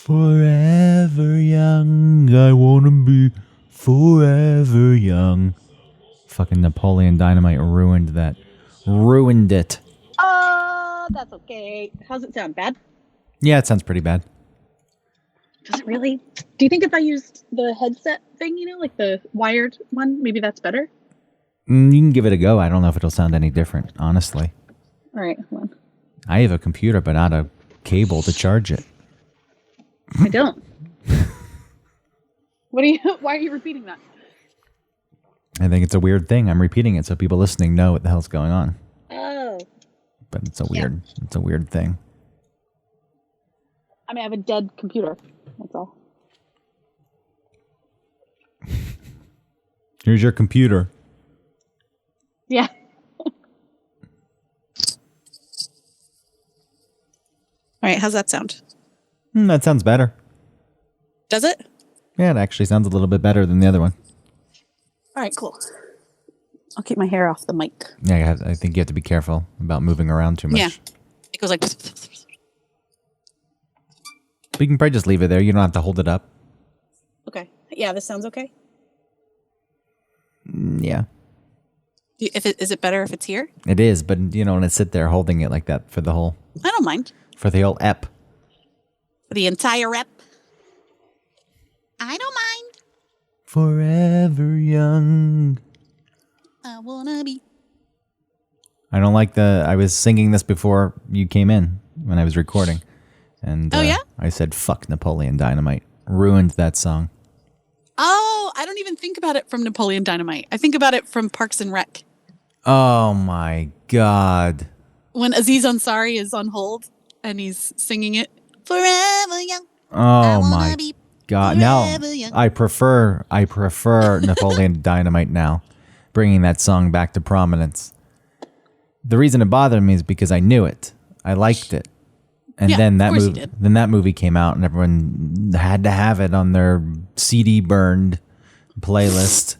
Forever young, I wanna be forever young. Fucking Napoleon Dynamite ruined that. Ruined it. That's okay. How's it sound? Bad? Yeah, it sounds pretty bad. Does it really? Do you think if I used the headset thing, like the wired one, maybe that's better? You can give it a go. I don't know if it'll sound any different, honestly. All right, hold on. I have a computer, but not a cable to charge it. I don't. Why are you repeating that? I think it's a weird thing. I'm repeating it so people listening know what the hell's going on. Oh. But it's a weird thing. I have a dead computer. That's all. Here's your computer. Yeah. All right, how's that sound? That sounds better. Does it? Yeah, it actually sounds a little bit better than the other one. All right, cool. I'll keep my hair off the mic. Yeah, I think you have to be careful about moving around too much. Yeah. It goes like... But you can probably just leave it there. You don't have to hold it up. Okay. Yeah, this sounds okay? Yeah. Is it better if it's here? It is, but you don't want to sit there holding it like that for the whole... I don't mind. For the whole ep. For the entire rep? I don't mind. Forever young. I wanna be. I don't like I was singing this before you came in when I was recording. And oh, yeah? I said, fuck Napoleon Dynamite. Ruined that song. Oh, I don't even think about it from Napoleon Dynamite. I think about it from Parks and Rec. Oh, my God. When Aziz Ansari is on hold and he's singing it. Forever young. Oh, my God. Now, young. I prefer Napoleon Dynamite now. Bringing that song back to prominence. The reason it bothered me is because I knew it. I liked it. And yeah, then that movie came out and everyone had to have it on their CD burned playlist.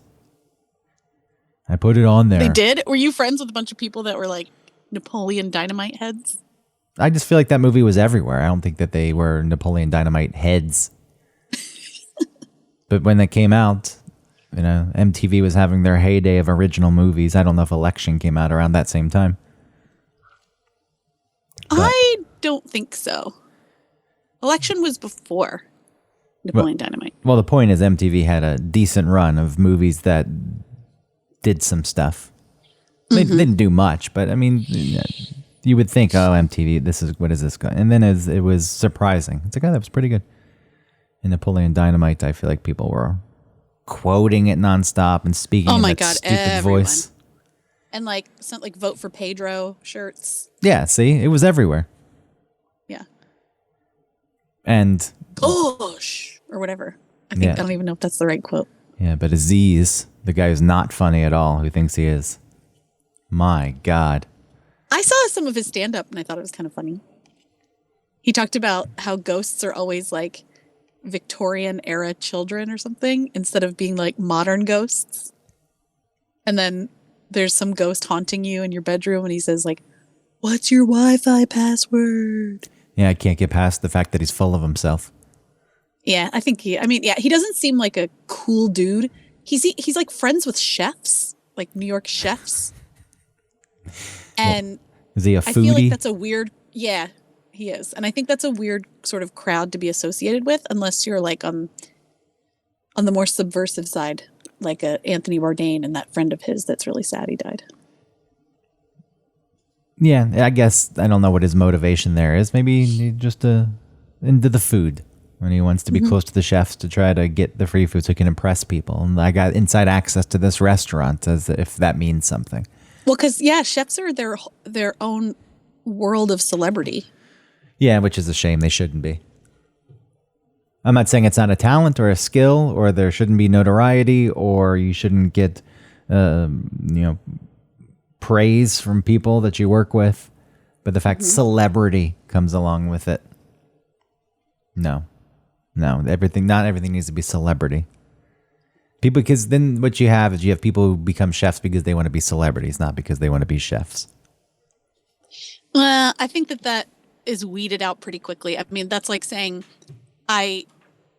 I put it on there. They did? Were you friends with a bunch of people that were like Napoleon Dynamite heads? I just feel like that movie was everywhere. I don't think that they were Napoleon Dynamite heads. But when that came out, MTV was having their heyday of original movies. I don't know if Election came out around that same time. But I don't think so. Election was before Napoleon Dynamite. Well, the point is MTV had a decent run of movies that did some stuff. They didn't do much, but I mean, you would think, oh, MTV, what is this guy? And then it was surprising. It's like, oh, that was pretty good. In Napoleon Dynamite, I feel like people were quoting it nonstop and speaking in that stupid voice. And some Vote for Pedro shirts. Yeah, see? It was everywhere. Yeah. And gosh, or whatever. I don't even know if that's the right quote. Yeah, but Aziz, the guy who's not funny at all, who thinks he is. My God. I saw some of his stand-up and I thought it was kind of funny. He talked about how ghosts are always Victorian era children or something instead of being modern ghosts. And then there's some ghost haunting you in your bedroom and he says what's your Wi-Fi password? Yeah, I can't get past the fact that he's full of himself. Yeah, I think he doesn't seem like a cool dude. He's friends with chefs, New York chefs. And is he a foodie? I feel like that's a weird, yeah, he is. And I think that's a weird sort of crowd to be associated with unless you're on the more subversive side, like Anthony Bourdain and that friend of his that's really sad he died. Yeah, I guess I don't know what his motivation there is. Maybe he just into the food when he wants to be close to the chefs to try to get the free food so he can impress people. And I got inside access to this restaurant, as if that means something. Well, because chefs are their own world of celebrity. Yeah, which is a shame. They shouldn't be. I'm not saying it's not a talent or a skill, or there shouldn't be notoriety, or you shouldn't get, praise from people that you work with. But the fact celebrity comes along with it. No, not everything needs to be celebrity. People, because then what you have is you have people who become chefs because they want to be celebrities, not because they want to be chefs. Well, I think that is weeded out pretty quickly. I mean, that's like saying I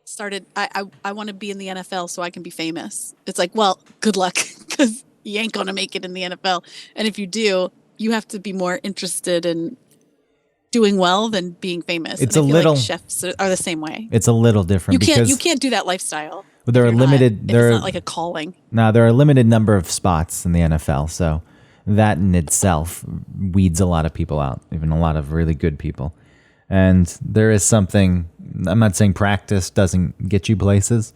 started, I want to be in the NFL so I can be famous. It's like, well, good luck because you ain't going to make it in the NFL. And if you do, you have to be more interested in doing well than being famous. It's and I a feel little- like chefs are the same way. It's a little different because You can't do that lifestyle. there if are you're not- limited- if there it's are- not like a calling. now there are a limited number of spots in the NFL, so that in itself weeds a lot of people out, even a lot of really good people. And there is something, I'm not saying practice doesn't get you places.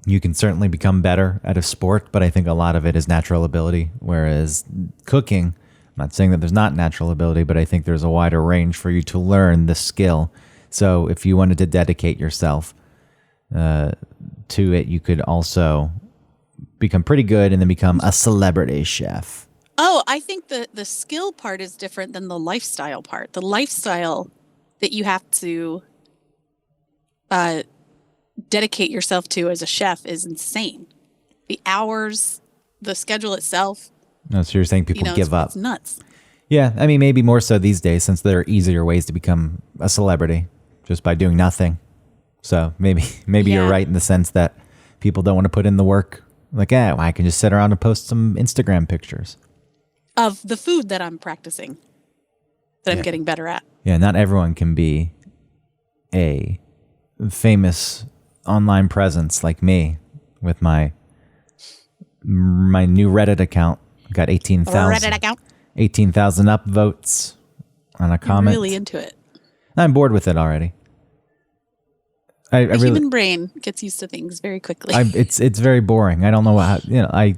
You can certainly become better at a sport, but I think a lot of it is natural ability. Whereas cooking, I'm not saying that there's not natural ability, but I think there's a wider range for you to learn the skill. So if you wanted to dedicate yourself to it, you could also become pretty good and then become a celebrity chef. Oh, I think the skill part is different than the lifestyle part. The lifestyle that you have to dedicate yourself to as a chef is insane. The hours, the schedule itself, No, so you're saying people give it's, up. It's nuts. Yeah, I mean, maybe more so these days since there are easier ways to become a celebrity just by doing nothing. So maybe you're Yeah. right in the sense that people don't want to put in the work. Like, well, I can just sit around and post some Instagram pictures. Of the food that I'm practicing, that Yeah. I'm getting better at. Yeah, not everyone can be a famous online presence like me with my new Reddit account. Got 18,000 Reddit account. 18,000 upvotes on a comment. Really into it. I'm bored with it already. I The really, human brain gets used to things very quickly. it's very boring. I don't know how, I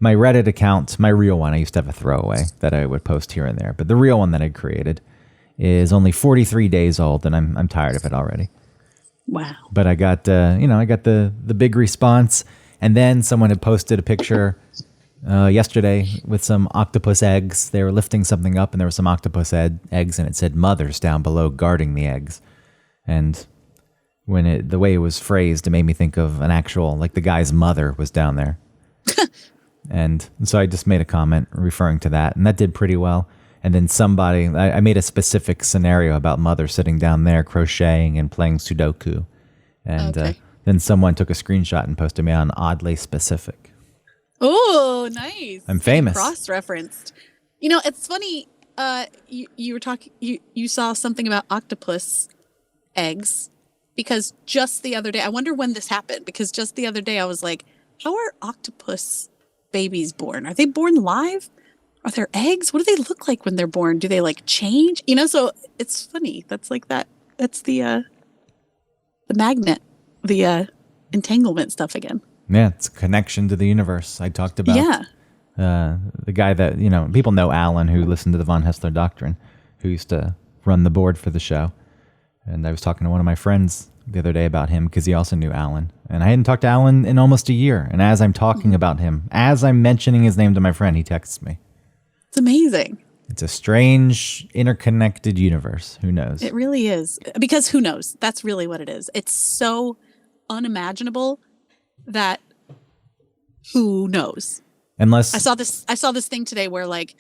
my Reddit account, my real one, I used to have a throwaway that I would post here and there, but the real one that I created is only 43 days old, and I'm tired of it already. Wow. But I got I got the big response, and then someone had posted a picture yesterday with some octopus eggs. They were lifting something up, and there were some octopus eggs, and it said "mothers" down below guarding the eggs. And when the way it was phrased, it made me think of an actual, like the guy's mother was down there. And so I just made a comment referring to that, and that did pretty well. And then I made a specific scenario about mother sitting down there crocheting and playing Sudoku. And Okay. then someone took a screenshot and posted me on Oddly Specific. Oh, nice. I'm famous. Cross-referenced. It's funny. You were talking. You saw something about octopus eggs because just the other day. I wonder when this happened because just the other day I was like, "How are octopus babies born? Are they born live? Are there eggs? What do they look like when they're born? Do they like change? So it's funny. That's like that. That's the magnet, the entanglement stuff again. Yeah, it's a connection to the universe. I talked about Yeah. the guy that, people know Alan, who listened to the Von Hessler Doctrine, who used to run the board for the show. And I was talking to one of my friends the other day about him because he also knew Alan. And I hadn't talked to Alan in almost a year. And as I'm talking about him, as I'm mentioning his name to my friend, he texts me. It's amazing. It's a strange, interconnected universe. Who knows? It really is. Because who knows? That's really what it is. It's so unimaginable that who knows? Unless I saw this thing today where like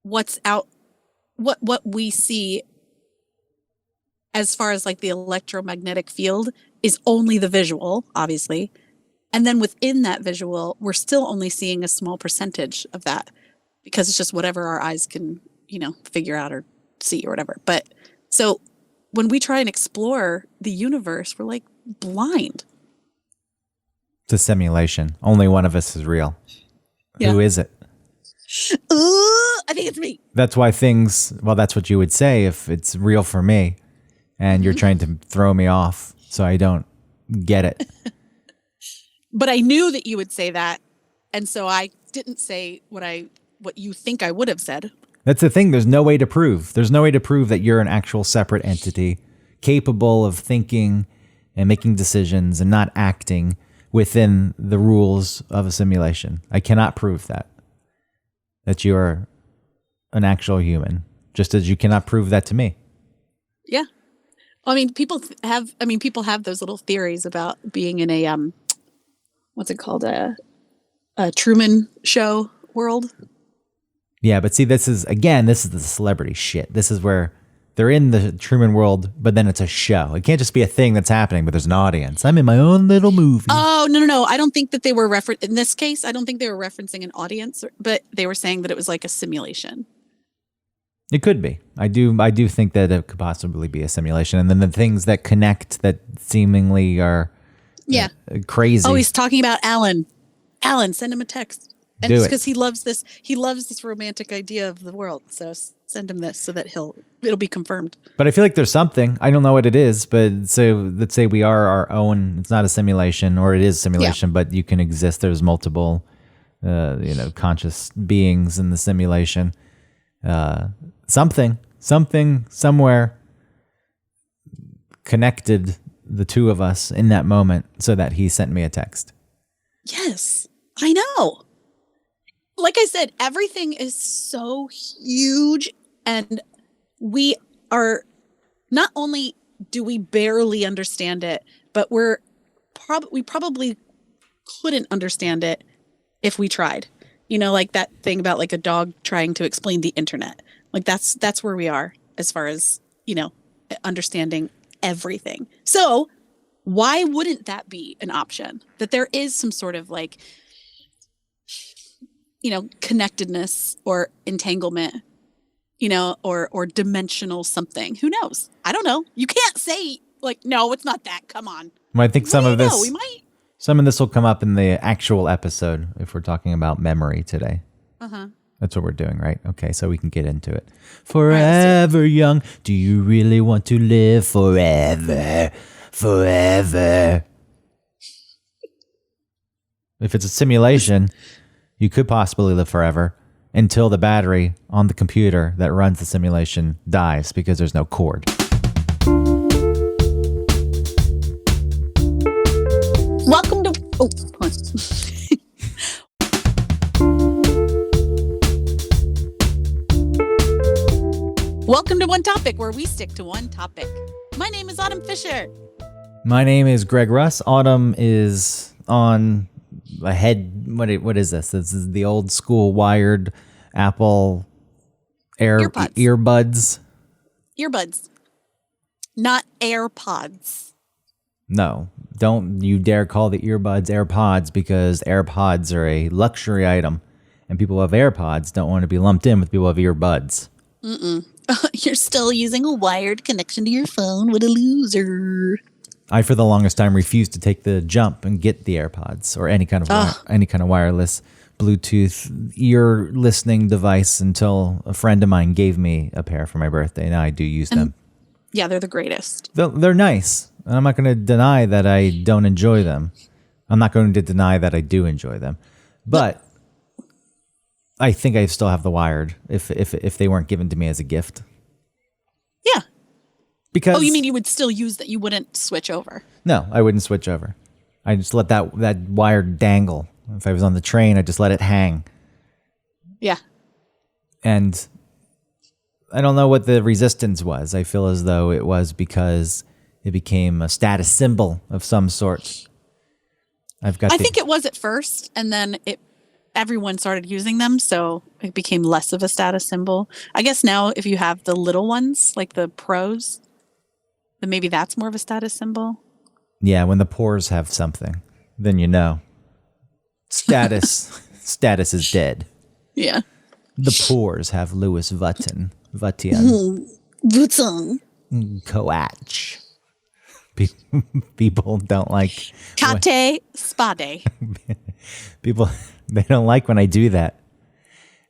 what's out what we see as far as like the electromagnetic field is only the visual, obviously. And then within that visual, we're still only seeing a small percentage of that because it's just whatever our eyes can, figure out or see or whatever. But so when we try and explore the universe, we're like blind. it's a simulation. Only one of us is real. Yeah. Who is it? I think it's me. That's why that's what you would say if it's real for me and you're trying to throw me off so I don't get it. But I knew that you would say that. And so I didn't say what you think I would have said. That's the thing. There's no way to prove. There's no way to prove that you're an actual separate entity capable of thinking and making decisions and not acting within the rules of a simulation. I cannot prove that you are an actual human, just as you cannot prove that to me. Yeah. I mean, people have those little theories about being in a what's it called? A Truman Show world. Yeah, but see, this is the celebrity shit. This is where They're in the Truman world, but then it's a show. It can't just be a thing that's happening, but there's an audience. I'm in my own little movie. Oh, no. I don't think that they were in this case, I don't think they were referencing an audience, but they were saying that it was like a simulation. It could be. I do think that it could possibly be a simulation. And then the things that connect that seemingly are crazy. Oh, he's talking about Alan. Alan, send him a text. And Do it's it. because he loves this romantic idea of the world. So send him this so that it'll be confirmed. But I feel like there's something. I don't know what it is, but so let's say we are our own. It's not a simulation, or it is simulation, but you can exist. There's multiple, conscious beings in the simulation. Something, somewhere connected the two of us in that moment so that he sent me a text. Yes, I know. Like I said, everything is so huge, and we are not only do we barely understand it, but we probably couldn't understand it if we tried. Like that thing about like a dog trying to explain the internet. Like that's where we are as far as, understanding everything. So why wouldn't that be an option? That there is some sort of like, connectedness or entanglement, or dimensional something. Who knows? I don't know. You can't say like, no, it's not that. Come on. Well, I think some of this, we might. some of this will come up in the actual episode if we're talking about memory today. Uh-huh. That's what we're doing, right? Okay, so we can get into it. Forever young. Do you really want to live forever? Forever. If it's a simulation, you could possibly live forever until the battery on the computer that runs the simulation dies because there's no cord. Welcome to... Oh, hold on. Welcome to One Topic, where we stick to one topic. My name is Autumn Fisher. My name is Greg Russ. Autumn is on a head. What is this? This is the old school wired Apple earbuds. Earbuds. Not AirPods. No, don't you dare call the earbuds AirPods, because AirPods are a luxury item, and people who have AirPods don't want to be lumped in with people who have earbuds. You're still using a wired connection to your phone. What a loser. I, for the longest time, refused to take the jump and get the AirPods or any kind of wireless Bluetooth ear listening device until a friend of mine gave me a pair for my birthday. Now I do use them. Yeah, they're the greatest. They're nice. And I'm not going to deny that I don't enjoy them. I'm not going to deny that I do enjoy them. But I think I still have the wired if they weren't given to me as a gift. Yeah. Because you mean you would still use that? You wouldn't switch over? No, I wouldn't switch over. I just let that wire dangle. If I was on the train, I just let it hang. Yeah. And I don't know what the resistance was. I feel as though it was because it became a status symbol of some sort. I think it was at first, and then everyone started using them, so it became less of a status symbol. I guess now if you have the little ones, like the Pros, then maybe that's more of a status symbol. Yeah, when the pores have something, then you know. Status is dead. Yeah. The pores have Louis Vuitton. Vuitton. Coach. People don't like... Kate Spade. People, they don't like when I do that.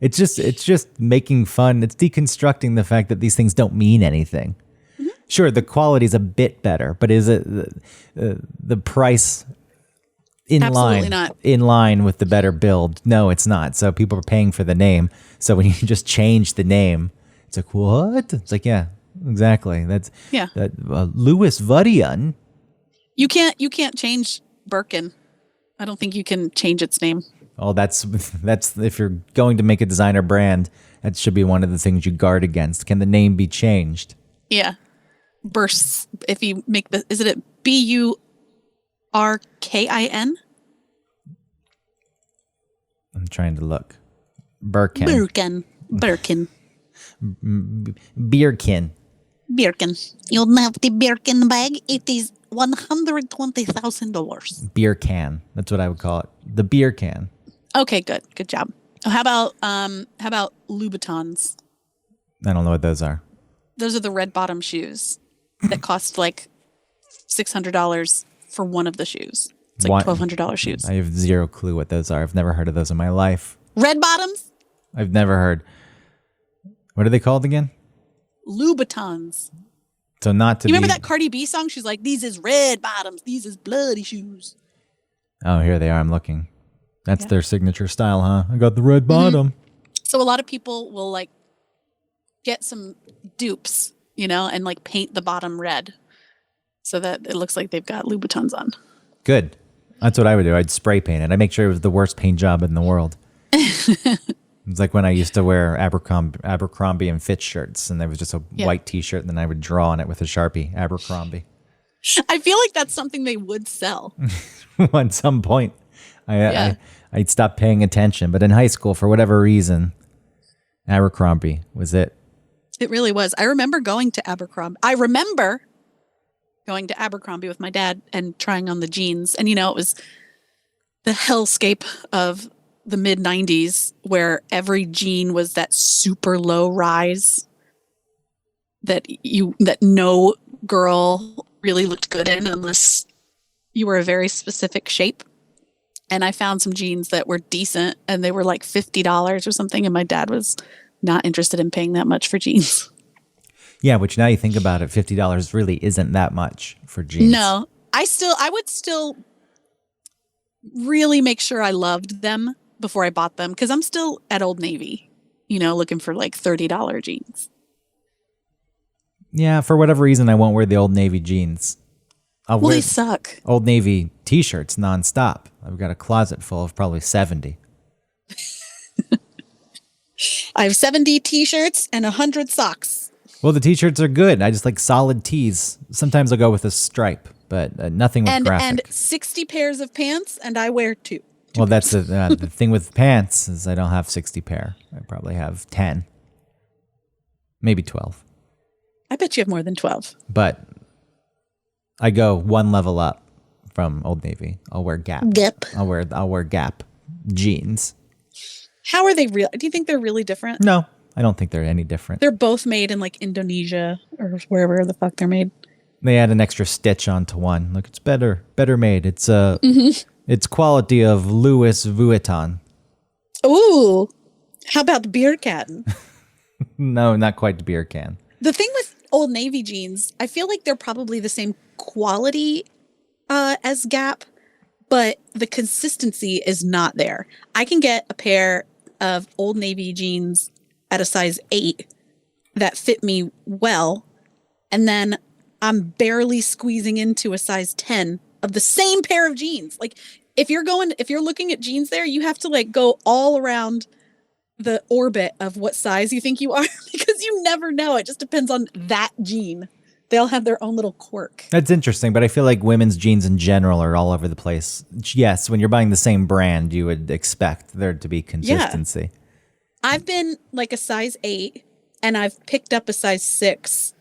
It's just making fun. It's deconstructing the fact that these things don't mean anything. Mm-hmm. Sure, the quality's a bit better, but is it the price Absolutely not. in line with the better build? No, it's not. So people are paying for the name. So when you just change the name, it's like, what? It's like, yeah, exactly. That's Louis Vuitton. You can't change Birkin. I don't think you can change its name. Oh, that's if you're going to make a designer brand, that should be one of the things you guard against. Can the name be changed? Yeah. Bursts. If you make is it Burkin? I'm trying to look. Birkin. Birkin. Beerkin. Birkin. You'll have the Birkin bag. It is $120,000. Beer can. That's what I would call it. The beer can. Okay, good. Good job. Oh, how about Louboutins? I don't know what those are. Those are the red bottom shoes that cost like $600 for one of the shoes. It's like $1,200 shoes. I have zero clue what those are. I've never heard of those in my life. Red bottoms? I've never heard. What are they called again? Louboutins. So not to You be... remember that Cardi B song? She's like, these is red bottoms. These is bloody shoes. Oh, here they are. I'm looking. That's their signature style, huh? I got the red bottom. So a lot of people will like get some dupes, and like paint the bottom red so that it looks like they've got Louboutins on. Good. That's what I would do. I'd spray paint it. I'd make sure it was the worst paint job in the world. It's like when I used to wear Abercrombie and Fitch shirts, and there was just a white T-shirt, and then I would draw on it with a Sharpie, Abercrombie. I feel like that's something they would sell. At some point, I'd stop paying attention. But in high school, for whatever reason, Abercrombie was it. It really was. I remember going to Abercrombie with my dad and trying on the jeans. And, it was the hellscape of the mid 90s where every jean was that super low rise that no girl really looked good in unless you were a very specific shape. And I found some jeans that were decent and they were like $50 or something. And my dad was not interested in paying that much for jeans. Yeah, which now you think about it, $50 really isn't that much for jeans. No, I would still really make sure I loved them before I bought them because I'm still at Old Navy, looking for like $30 jeans. Yeah, for whatever reason, I won't wear the Old Navy jeans. They suck. Old Navy T-shirts nonstop. I've got a closet full of probably 70. I have 70 T-shirts and 100 socks. Well, the T-shirts are good. I just like solid tees. Sometimes I'll go with a stripe, but nothing with graphic. And 60 pairs of pants, and I wear two. Well, that's the thing with pants is I don't have 60 pair. I probably have 10, maybe 12. I bet you have more than 12. But I go one level up from Old Navy. I'll wear Gap. I'll wear Gap jeans. How are they real? Do you think they're really different? No, I don't think they're any different. They're both made in like Indonesia or wherever the fuck they're made. They add an extra stitch onto one. Look, it's better made. It's it's quality of Louis Vuitton. Ooh, how about the beer can? No, not quite the beer can. The thing with Old Navy jeans, I feel like they're probably the same quality as Gap, but the consistency is not there. I can get a pair of Old Navy jeans at a size 8 that fit me well, and then I'm barely squeezing into a size 10 of the same pair of jeans. Like if you're looking at jeans there, you have to like go all around the orbit of what size you think you are because you never know. It just depends on that jean. They'll have their own little quirk. That's interesting, but I feel like women's jeans in general are all over the place. Yes, when you're buying the same brand, you would expect there to be consistency. Yeah. I've been like a size 8 and I've picked up a size 6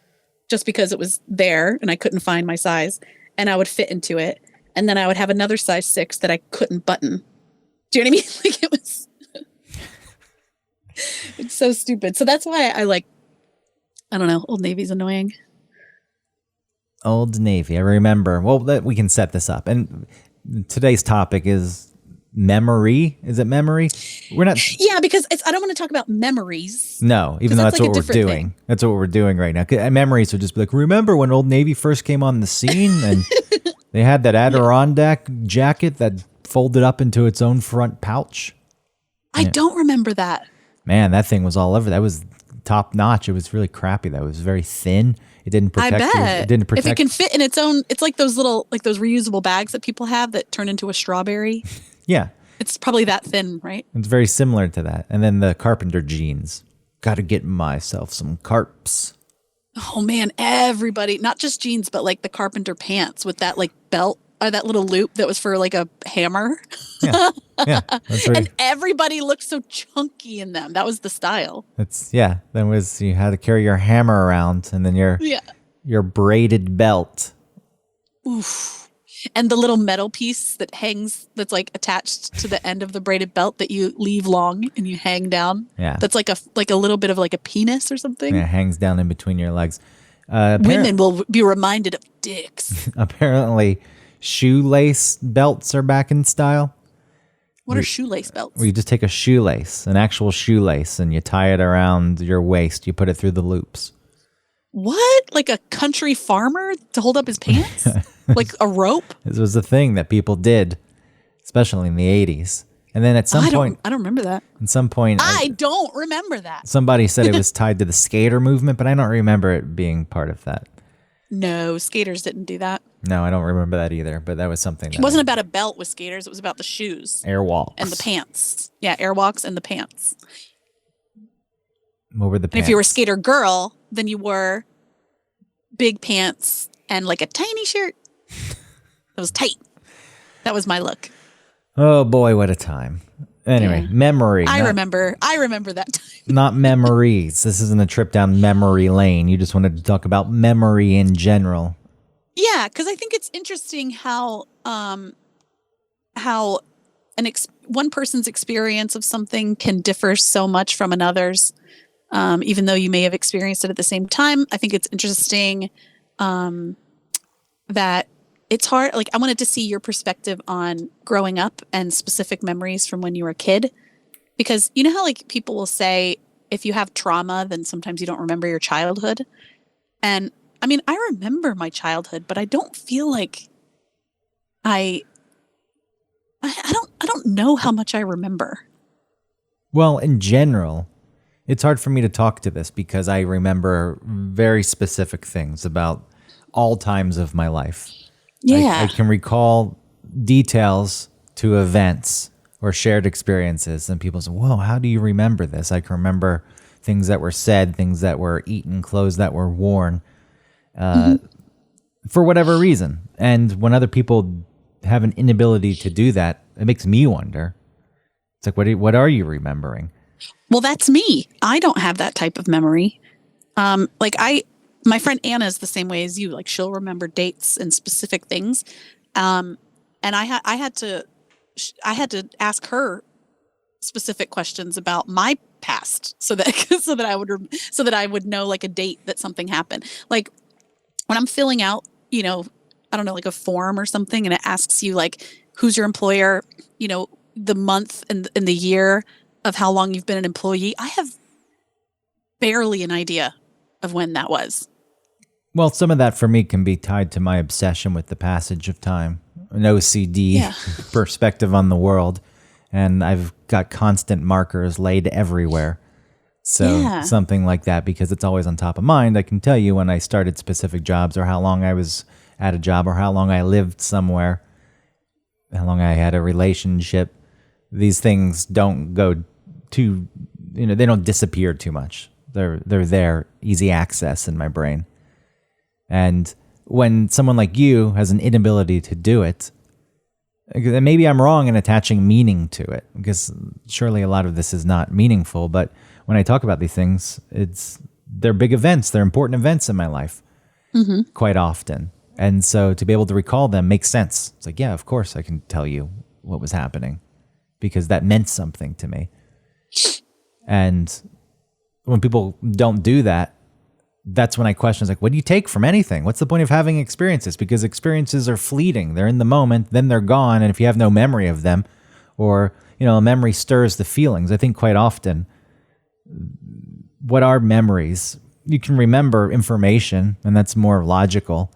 just because it was there and I couldn't find my size and I would fit into it. And then I would have another size 6 that I couldn't button. Do you know what I mean? Like it was, it's so stupid. So that's why I don't know, Old Navy's annoying. Old Navy, I remember. Well, we can set this up. And today's topic is memory. Is it memory? We're not. Yeah, because I don't want to talk about memories. No, even though that's like what we're doing. Thing. That's what we're doing right now. Memories would just be like, remember when Old Navy first came on the scene and they had that Adirondack jacket that folded up into its own front pouch? I don't remember that. Man, that thing was all over. That was top notch. It was really crappy. That was very thin. It didn't protect you. It didn't protect. If it can fit in its own, it's like those little, like those reusable bags that people have that turn into a strawberry. Yeah. It's probably that thin, right? It's very similar to that. And then the carpenter jeans. Got to get myself some carps. Oh man, everybody, not just jeans, but like the carpenter pants with that like belt that little loop that was for like a hammer. Yeah, yeah. That's right. And everybody looked so chunky in them. That was the style. Then was you had to carry your hammer around, and then Yeah. your braided belt. Oof. And the little metal piece that hangs, that's like attached to the end of the braided belt that you leave long and you hang down. Yeah. That's like a little bit of like a penis or something. Yeah, it hangs down in between your legs. Women will be reminded of dicks. Apparently, shoelace belts are back in style. What are shoelace belts? Where you just take a shoelace, an actual shoelace, and you tie it around your waist. You put it through the loops. What? Like a country farmer to hold up his pants? Like a rope? This was a thing that people did, especially in the 80s. And then at some point, I don't remember that. at some point, I don't remember that. somebody said it was tied to the skater movement, but I don't remember it being part of that. No, skaters didn't do that. No, I don't remember that either, but that was something that It wasn't about a belt with skaters. It was about the shoes airwalks. and the pants. Yeah, airwalks and the pants. What were the And pants? if you were a skater girl, then you wore big pants and like a tiny shirt. It was tight. That was my look. Oh boy, what a time. Anyway, Yeah. memory. I not- remember that time. Not memories. This isn't a trip down memory lane. You just wanted to talk about memory in general. Yeah, because I think it's interesting how one person's experience of something can differ so much from another's, even though you may have experienced it at the same time. I think it's interesting that it's hard. Like, I wanted to see your perspective on growing up and specific memories from when you were a kid, because you know how like people will say if you have trauma, then sometimes you don't remember your childhood, and I mean, I remember my childhood, but I don't feel like I don't know how much I remember. Well, in general, it's hard for me to talk to this because I remember very specific things about all times of my life. I can recall details to events or shared experiences, and people say, whoa, how do you remember this? I can remember things that were said, things that were eaten, clothes that were worn, for whatever reason. And when other people have an inability to do that, it makes me wonder. It's like, what are you remembering? Well, that's me. I don't have that type of memory. My friend Anna is the same way as you. Like, she'll remember dates and specific things. And I had to ask her specific questions about my past so that I would know like a date that something happened. Like when I'm filling out, I don't know, like a form or something, and it asks you like, who's your employer, the month and the year of how long you've been an employee. I have barely an idea of when that was. Well, some of that for me can be tied to my obsession with the passage of time, an OCD perspective on the world. And I've got constant markers laid everywhere. So something like that, because it's always on top of mind. I can tell you when I started specific jobs or how long I was at a job or how long I lived somewhere, how long I had a relationship. These things don't go too, they don't disappear too much. They're there, easy access in my brain. And when someone like you has an inability to do it, maybe I'm wrong in attaching meaning to it, because surely a lot of this is not meaningful. But when I talk about these things, they're big events. They're important events in my life quite often. And so to be able to recall them makes sense. It's like, yeah, of course I can tell you what was happening because that meant something to me. And when people don't do that, that's when I question, like, what do you take from anything? What's the point of having experiences? Because experiences are fleeting. They're in the moment, then they're gone. And if you have no memory of them, or, a memory stirs the feelings, I think quite often, what are memories? You can remember information, and that's more logical.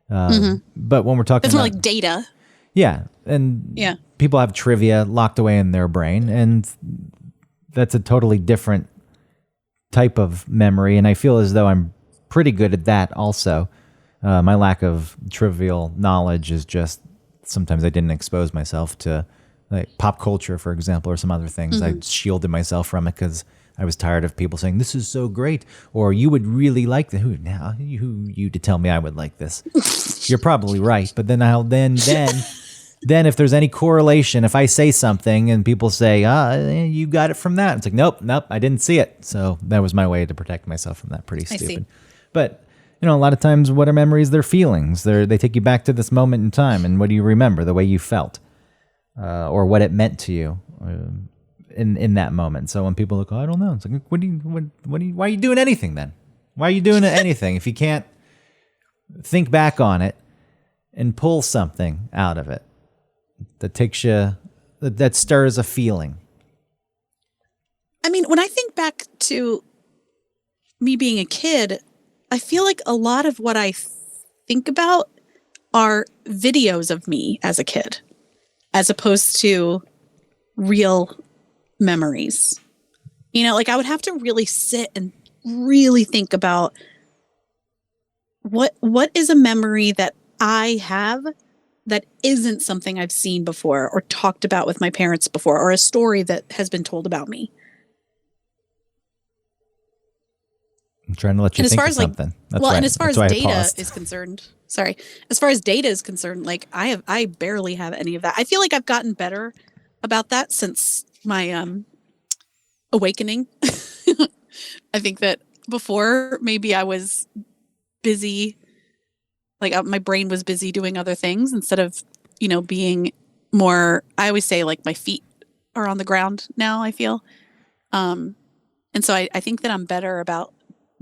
But when we're talking It's more about, like data. yeah, and Yeah. people have trivia locked away in their brain, and that's a totally different type of memory, and I feel as though I'm pretty good at that also. My lack of trivial knowledge is just sometimes I didn't expose myself to like pop culture, for example, or some other things. I shielded myself from it because I was tired of people saying, this is so great, or you would really like that. Who you to tell me I would like this? You're probably right. But then if there's any correlation, if I say something and people say, you got it from that, it's like, nope, I didn't see it. So that was my way to protect myself from that. Pretty stupid. But, a lot of times what are memories? They're feelings. They take you back to this moment in time. And what do you remember? The way you felt or what it meant to you in that moment. So when people look, I don't know. It's like, why are you doing anything then? Why are you doing anything if you can't think back on it and pull something out of it that takes you, that stirs a feeling? I mean, when I think back to me being a kid, I feel like a lot of what I think about are videos of me as a kid, as opposed to real memories. Like I would have to really sit and really think about what is a memory that I have that isn't something I've seen before or talked about with my parents before, or a story that has been told about me. I'm trying to let you think of something. That's right. And as far as data is concerned, like I barely have any of that. I feel like I've gotten better about that since my awakening. I think that before maybe I was busy, like my brain was busy doing other things instead of, being more, I always say like my feet are on the ground now, I feel. And so I think that I'm better about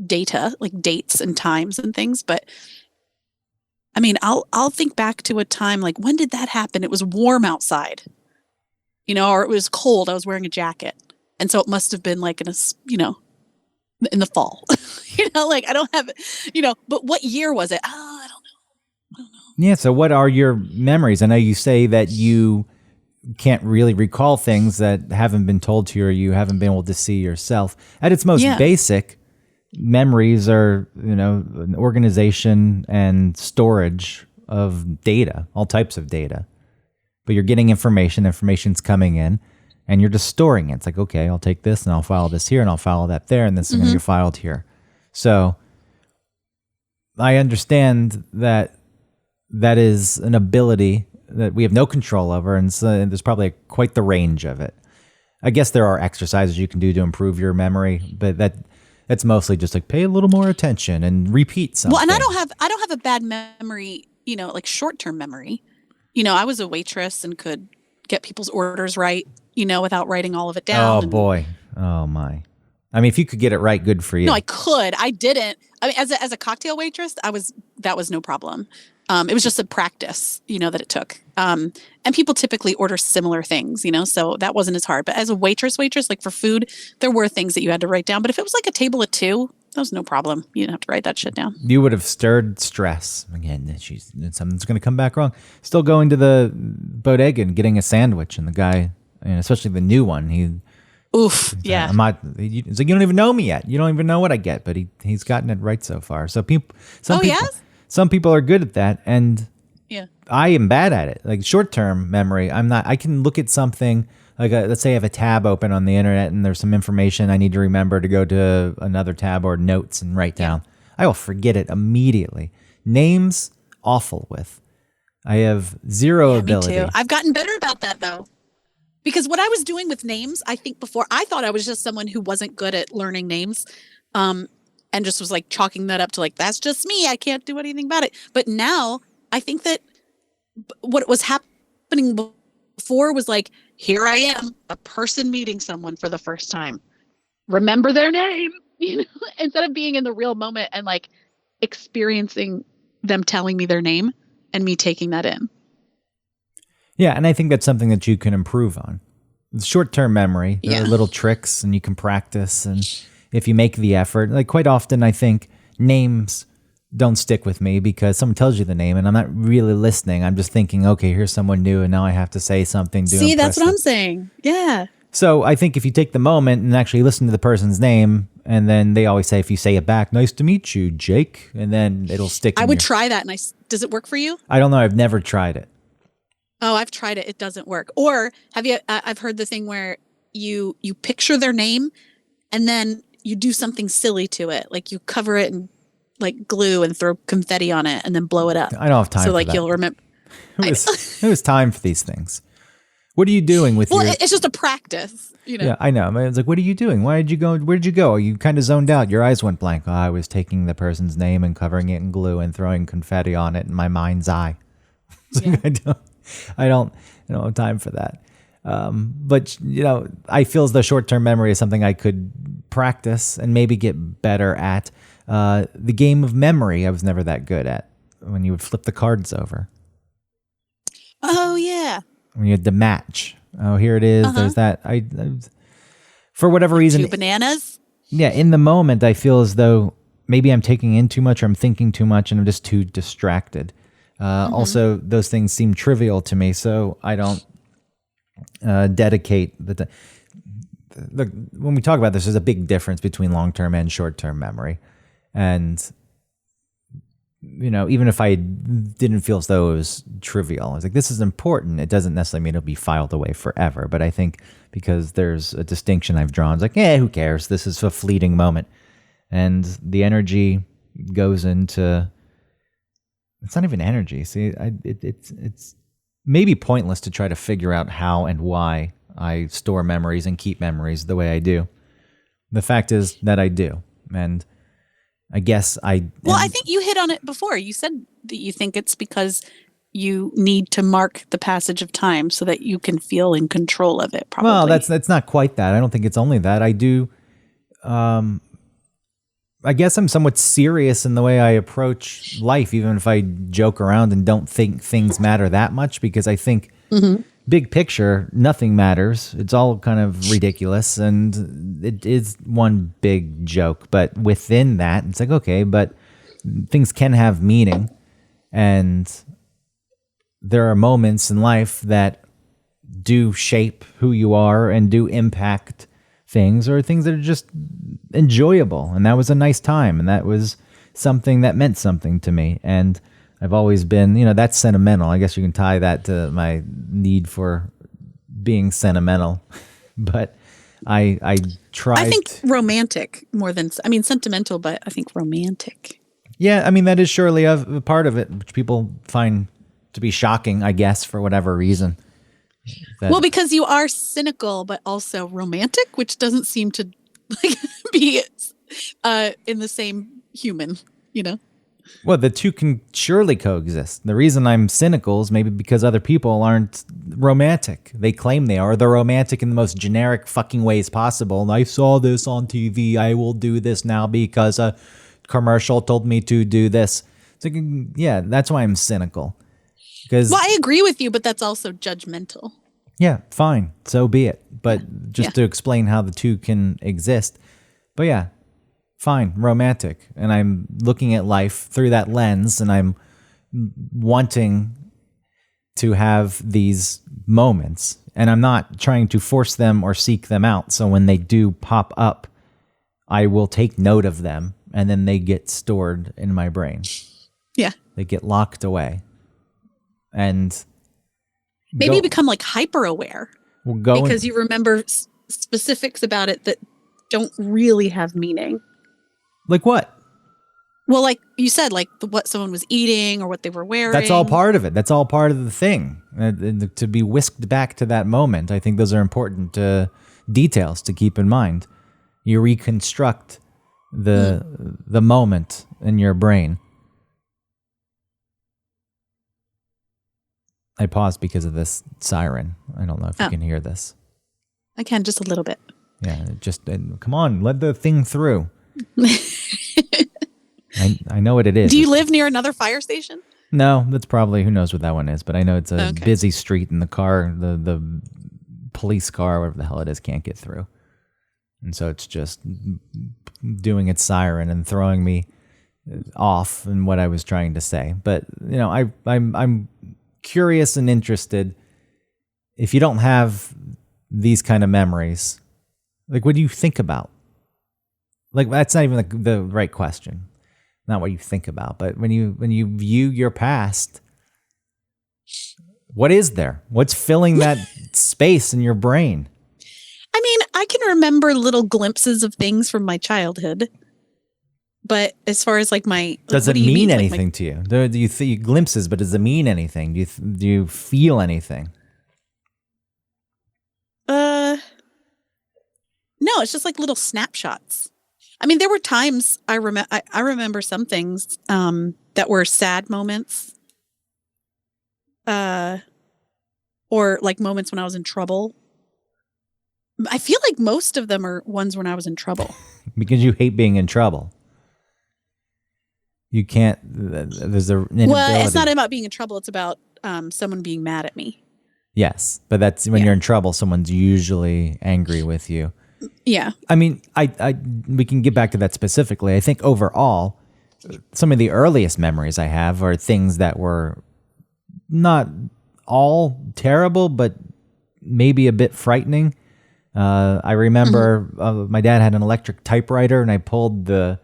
data, like dates and times and things. But I mean, I'll think back to a time like, when did that happen? It was warm outside, or it was cold. I was wearing a jacket. And so it must have been like in the fall, like I don't have, but what year was it? Oh, I don't know. Yeah. So what are your memories? I know you say that you can't really recall things that haven't been told to you or you haven't been able to see yourself. At its most basic, memories are, an organization and storage of data, all types of data. But you're getting information's coming in, and you're just storing it. It's like, okay, I'll take this and I'll file this here and I'll file that there, and this is going to get filed here. So I understand that is an ability that we have no control over, and so there's probably quite the range of it. I guess there are exercises you can do to improve your memory, but that's mostly just like pay a little more attention and repeat something. Well, and I don't have a bad memory, like short-term memory. I was a waitress and could get people's orders right, without writing all of it down. Oh boy. Oh my. I mean, if you could get it right, good for you. No, I could. I didn't. I mean, as a cocktail waitress, that was no problem. It was just a practice, that it took. And people typically order similar things, so that wasn't as hard. But as a waitress, like for food, there were things that you had to write down. But if it was like a table of two, that was no problem. You didn't have to write that shit down. You would have stirred stress. Again, something's going to come back wrong. Still going to the bodega and getting a sandwich, and the guy, especially the new one, Oof, yeah. I'm not. It's like, you don't even know me yet. You don't even know what I get, but he's gotten it right so far. So some people are good at that, and I am bad at it. Like short-term memory, I'm not. I can look at something like let's say I have a tab open on the internet and there's some information I need to remember to go to another tab or notes and write down. I will forget it immediately. Names, awful with. I have zero ability. Me too. I've gotten better about that though. Because what I was doing with names, I think before, I thought I was just someone who wasn't good at learning names, and just was like chalking that up to like, that's just me. I can't do anything about it. But now I think that what was happening before was like, here I am, a person meeting someone for the first time. Remember their name, instead of being in the real moment and like experiencing them telling me their name and me taking that in. Yeah, and I think that's something that you can improve on. With short-term memory, there are little tricks, and you can practice. And if you make the effort, like quite often, I think names don't stick with me because someone tells you the name, and I'm not really listening. I'm just thinking, okay, here's someone new, and now I have to say something. See, that's what I'm saying. Yeah. So I think if you take the moment and actually listen to the person's name, and then they always say, if you say it back, nice to meet you, Jake, and then it'll stick. I would try that. And does it work for you? I don't know. I've never tried it. Oh, I've tried it. It doesn't work. Or have you? I've heard the thing where you picture their name, and then you do something silly to it, like you cover it in like glue and throw confetti on it and then blow it up. I don't have time So for like that. you'll remember. It was time for these things. What are you doing with Well, your... it's just a practice, you know. Yeah, I know. It's like, what are you doing? Why did you go? Where did you go? You kind of zoned out. Your eyes went blank. Oh, I was taking the person's name and covering it in glue and throwing confetti on it in my mind's eye. It's like, I don't have time for that. But I feel as though short-term memory is something I could practice and maybe get better at. The game of memory, I was never that good at. When you would flip the cards over. Oh yeah. When you had to match. Oh, here it is. There's that. I for whatever reason. 2 bananas. Yeah, in the moment, I feel as though maybe I'm taking in too much or I'm thinking too much and I'm just too distracted. Also, those things seem trivial to me, so I don't dedicate the when we talk about this, there's a big difference between long-term and short-term memory. And even if I didn't feel as though it was trivial, I was like, this is important. It doesn't necessarily mean it'll be filed away forever. But I think because there's a distinction I've drawn, it's like, who cares? This is a fleeting moment. And the energy goes into, it's not even energy. See, it's maybe pointless to try to figure out how and why I store memories and keep memories the way I do. The fact is that I do. And I guess I think you hit on it before. You said that you think it's because you need to mark the passage of time so that you can feel in control of it, probably. Well, that's not quite that. I don't think it's only that. I do. I guess I'm somewhat serious in the way I approach life, even if I joke around and don't think things matter that much, because I think big picture, nothing matters. It's all kind of ridiculous, and it is one big joke. But within that, it's like, okay, but things can have meaning, and there are moments in life that do shape who you are and do impact things, or things that are just enjoyable. And that was a nice time, and that was something that meant something to me. And I've always been, that's sentimental. I guess you can tie that to my need for being sentimental. But I tried. I think romantic more than, sentimental, but I think romantic. Yeah, that is surely a part of it, which people find to be shocking, I guess, for whatever reason. Well, because you are cynical, but also romantic, which doesn't seem to be in the same human, Well, the two can surely coexist. The reason I'm cynical is maybe because other people aren't romantic. They claim they are. They're romantic in the most generic fucking ways possible. And I saw this on TV. I will do this now because a commercial told me to do this. It's like, yeah, that's why I'm cynical. Well, I agree with you, but that's also judgmental. Yeah, fine. So be it. But just to explain how the two can exist. But yeah. Fine, romantic. And I'm looking at life through that lens, and I'm wanting to have these moments. And I'm not trying to force them or seek them out. So when they do pop up, I will take note of them, and then they get stored in my brain. Yeah. They get locked away. And maybe you become like hyper aware. Because you remember specifics about it that don't really have meaning. Like what? Well, like you said, like what someone was eating or what they were wearing. That's all part of it. That's all part of the thing. To be whisked back to that moment, I think those are important details to keep in mind. You reconstruct the moment in your brain. I paused because of this siren. I don't know if you can hear this. I can, just a little bit. Yeah, just come on, let the thing through. I know what it is. Do you live near another fire station? No, that's probably, who knows what that one is, but I know it's a busy street and the car, the police car, whatever the hell it is, can't get through. And so it's just doing its siren and throwing me off in what I was trying to say. But, I'm curious and interested. If you don't have these kind of memories, like, what do you think about? Like, that's not even the right question. Not what you think about, but when you view your past, what is there? What's filling that space in your brain? I mean, I can remember little glimpses of things from my childhood. But as far as like Does what it do you mean mean? anything to you? Do you see glimpses, but does it mean anything? Do you feel anything? No, it's just like little snapshots. I mean, there were times I remember some things that were sad moments, or like moments when I was in trouble. I feel like most of them are ones when I was in trouble. Because you hate being in trouble. You can't. There's a Well, it's not about being in trouble. It's about someone being mad at me. Yes, but that's when you're in trouble. Someone's usually angry with you. Yeah. I mean, we can get back to that specifically. I think overall, some of the earliest memories I have are things that were not all terrible, but maybe a bit frightening. I remember my dad had an electric typewriter, and I pulled the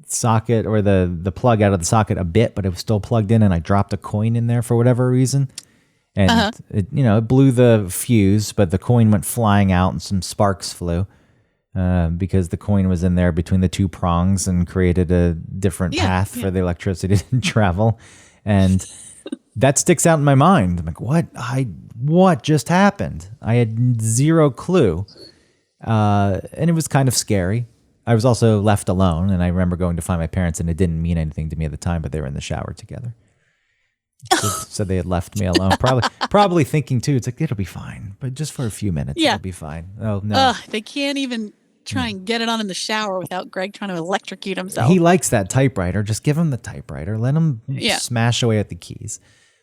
socket or the plug out of the socket a bit, but it was still plugged in, and I dropped a coin in there for whatever reason. And it blew the fuse, but the coin went flying out and some sparks flew because the coin was in there between the two prongs and created a different path for the electricity to travel. And that sticks out in my mind. I'm like, what just happened? I had zero clue. And it was kind of scary. I was also left alone, and I remember going to find my parents, and it didn't mean anything to me at the time, but they were in the shower together. So they had left me alone. Probably thinking too, it's like, it'll be fine, but just for a few minutes, it'll be fine. Oh no. They can't even try and get it on in the shower without Greg trying to electrocute himself. He likes that typewriter. Just give him the typewriter. Let him smash away at the keys.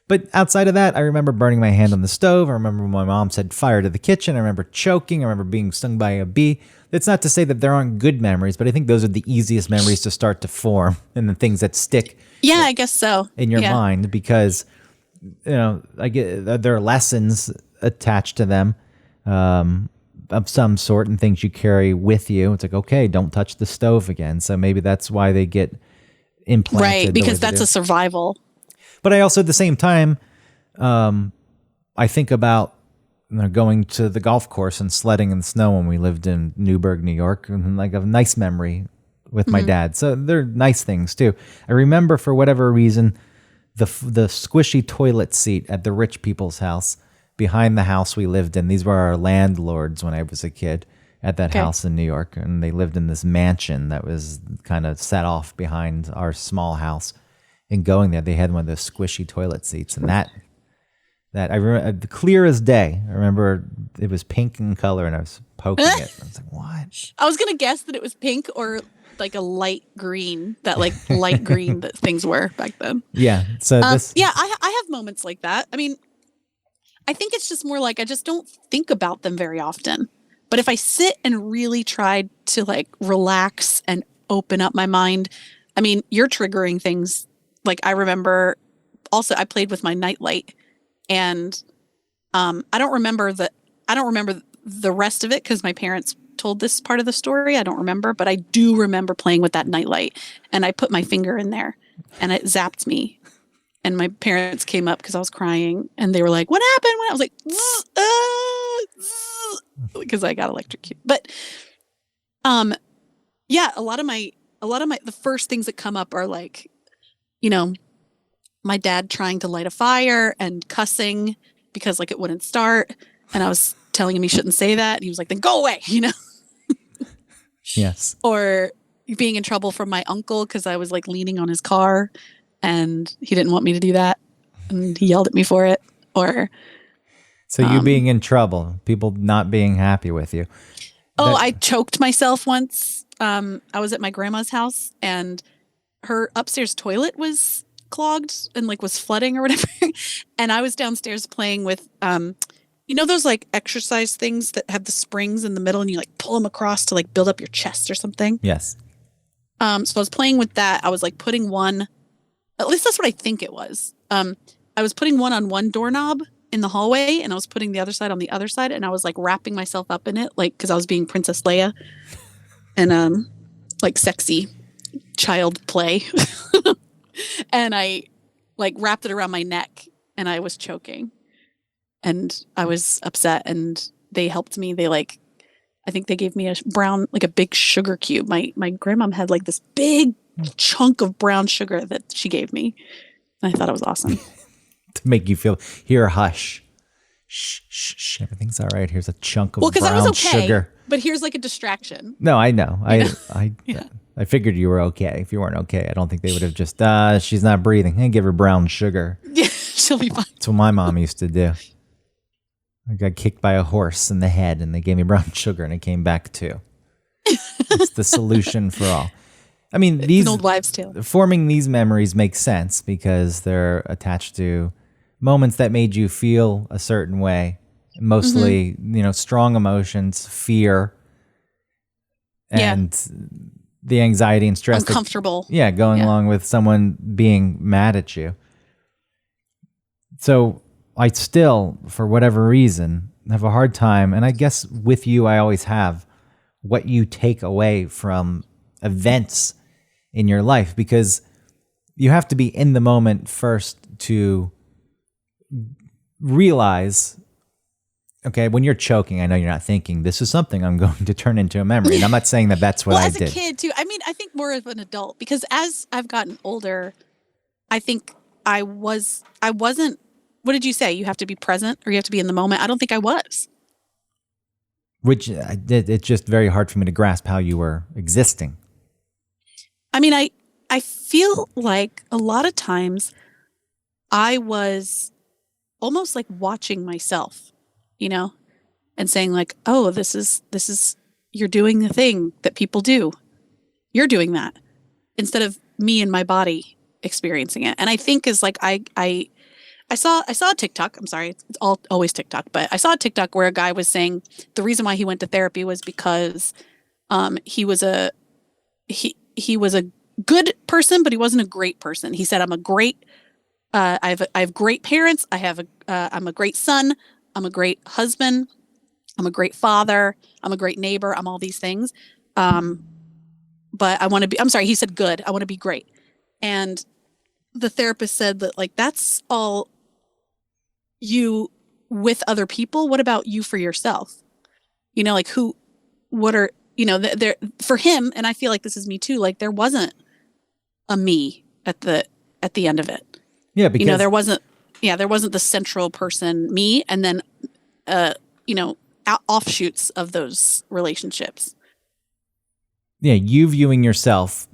But outside of that, I remember burning my hand on the stove. I remember when my mom said fire to the kitchen. I remember choking. I remember being stung by a bee. It's not to say that there aren't good memories, but I think those are the easiest memories to start to form and the things that stick. Yeah, I guess so. In your mind, because I get there are lessons attached to them of some sort and things you carry with you. It's like, okay, don't touch the stove again. So maybe that's why they get implanted. Right, because that's a survival. But I also, at the same time, I think about going to the golf course and sledding in the snow when we lived in Newburgh, New York, and like a nice memory with my dad. So they're nice things too. I remember, for whatever reason, the squishy toilet seat at the rich people's house behind the house we lived in. These were our landlords when I was a kid at that house in New York, and they lived in this mansion that was kind of set off behind our small house. And going there, they had one of those squishy toilet seats, and that I remember clear as day. I remember it was pink in color, and I was poking it. I was like, "What?" I was gonna guess that it was pink or like a light green. That like light green that things were back then. Yeah. So I have moments like that. I mean, I think it's just more like I just don't think about them very often. But if I sit and really try to like relax and open up my mind, I mean, you're triggering things. Like I remember also I played with my nightlight, and I don't remember the rest of it because my parents told this part of the story. I don't remember, but I do remember playing with that nightlight, and I put my finger in there and it zapped me. And my parents came up because I was crying, and they were like, "What happened?" When I was like, because I got electrocuted. But yeah, a lot of my the first things that come up are like, my dad trying to light a fire and cussing because like it wouldn't start. And I was telling him he shouldn't say that. And he was like, then go away, Yes. Or being in trouble from my uncle because I was like leaning on his car and he didn't want me to do that. And he yelled at me for it. Or so you being in trouble, people not being happy with you. I choked myself once. I was at my grandma's house, and her upstairs toilet was clogged and like was flooding or whatever. And I was downstairs playing with, those like exercise things that have the springs in the middle and you like pull them across to like build up your chest or something. Yes. So I was playing with that. I was like putting one, at least that's what I think it was. I was putting one on one doorknob in the hallway, and I was putting the other side on the other side, and I was like wrapping myself up in it, like, cause I was being Princess Leia and, like sexy child play. And I like wrapped it around my neck, and I was choking, and I was upset, and they helped me. They like I think they gave me a brown, like a big sugar cube. My grandmom had like this big chunk of brown sugar that she gave me. And I thought it was awesome. To make you feel, here, hush. Shh, shh, shh, everything's all right. Here's a chunk of Well, because I brown was okay, sugar. but here's like a distraction. No, I know. Yeah. I figured you were okay. If you weren't okay, I don't think they would have just, she's not breathing. Hey, give her brown sugar. Yeah, she'll be fine. That's what my mom used to do. I got kicked by a horse in the head and they gave me brown sugar and it came back too. It's the solution for all. I mean, It's these an old wives' tale. forming these memories makes sense because they're attached to moments that made you feel a certain way. Mostly, strong emotions, fear, and the anxiety and stress. Uncomfortable. Going along with someone being mad at you. So I still, for whatever reason, have a hard time, and I guess with you I always have, what you take away from events in your life, because you have to be in the moment first to realize, okay, when you're choking, I know you're not thinking, this is something I'm going to turn into a memory. And I'm not saying that that's what I as did. a kid too. I mean, I think more of an adult, because as I've gotten older, I think I wasn't, what did you say? You have to be present or you have to be in the moment? I don't think I was. Which it's just very hard for me to grasp how you were existing. I mean, I feel like a lot of times I was almost like watching myself, and saying like, oh, this is, you're doing the thing that people do. You're doing that instead of me and my body experiencing it. And I think is like, I saw a TikTok. I'm sorry. It's always TikTok, but I saw a TikTok where a guy was saying the reason why he went to therapy was because he was a good person, but he wasn't a great person. He said, I'm a great, I have great parents. I'm a great son. I'm a great husband. I'm a great father. I'm a great neighbor. I'm all these things. But I want to be, I'm sorry. He said good. I want to be great. And the therapist said that like, that's all you with other people. What about you for yourself? Like what are, there for him. And I feel like this is me too. Like there wasn't a me at the end of it. Yeah. Because there wasn't the central person, me, and then, offshoots of those relationships. Yeah. You viewing yourself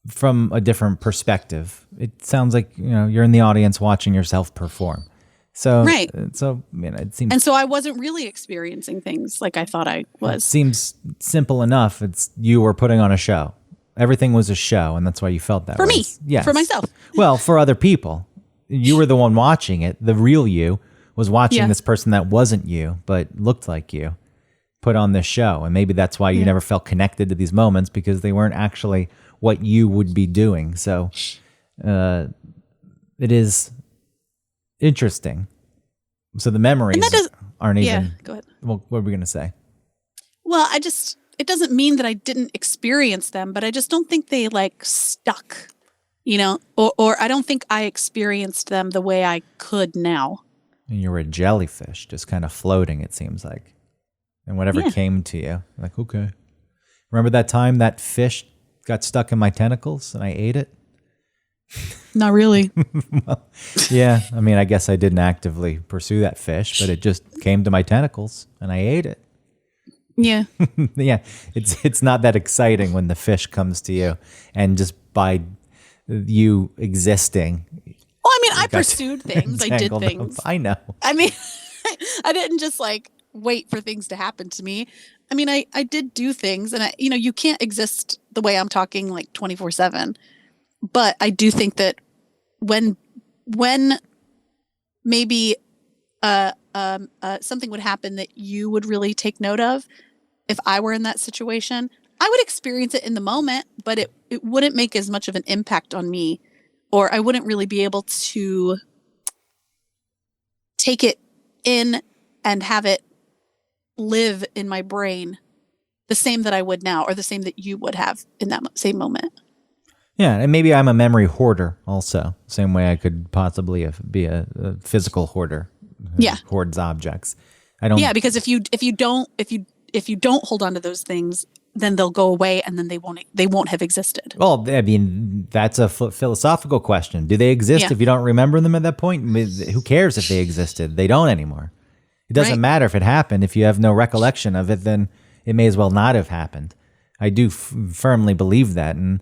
from a different perspective. It sounds like, you're in the audience watching yourself perform. So, right. So, it seems. And so I wasn't really experiencing things like I thought I was. It seems simple enough. It's you were putting on a show. Everything was a show, and that's why you felt that for way. me. Yes. For myself. Well, for other people, you were the one watching it. The real you was watching this person that wasn't you, but looked like you, put on this show. And maybe that's why you never felt connected to these moments, because they weren't actually what you would be doing. So it is interesting. So the memories aren't even. Yeah, go ahead. Well, what are we going to say? Well, it doesn't mean that I didn't experience them, but I just don't think they like stuck, or I don't think I experienced them the way I could now. And you were a jellyfish, just kind of floating, it seems like. And whatever came to you, like, okay. Remember that time that fish got stuck in my tentacles and I ate it? Not really. Well, yeah. I mean, I guess I didn't actively pursue that fish, but it just came to my tentacles and I ate it. Yeah. Yeah. It's not that exciting when the fish comes to you, and just by you existing. Well, I mean, I pursued things. I did things. I know. I mean, I didn't just like wait for things to happen to me. I mean, I did do things, and you can't exist the way I'm talking like 24/7. But I do think that when maybe something would happen that you would really take note of, if I were in that situation, I would experience it in the moment, but it wouldn't make as much of an impact on me, or I wouldn't really be able to take it in and have it live in my brain the same that I would now, or the same that you would have in that same moment. Yeah, and maybe I'm a memory hoarder also. Same way I could possibly be a physical hoarder. Yeah, hoards objects. I don't. Yeah, because if if you don't hold on to those things, then they'll go away and then they won't have existed. Well, I mean, that's a philosophical question. Do they exist Yeah. if you don't remember them at that point? I mean, who cares if they existed? They don't anymore. It doesn't Right. matter if it happened. If you have no recollection of it, then it may as well not have happened. I do firmly believe that. And,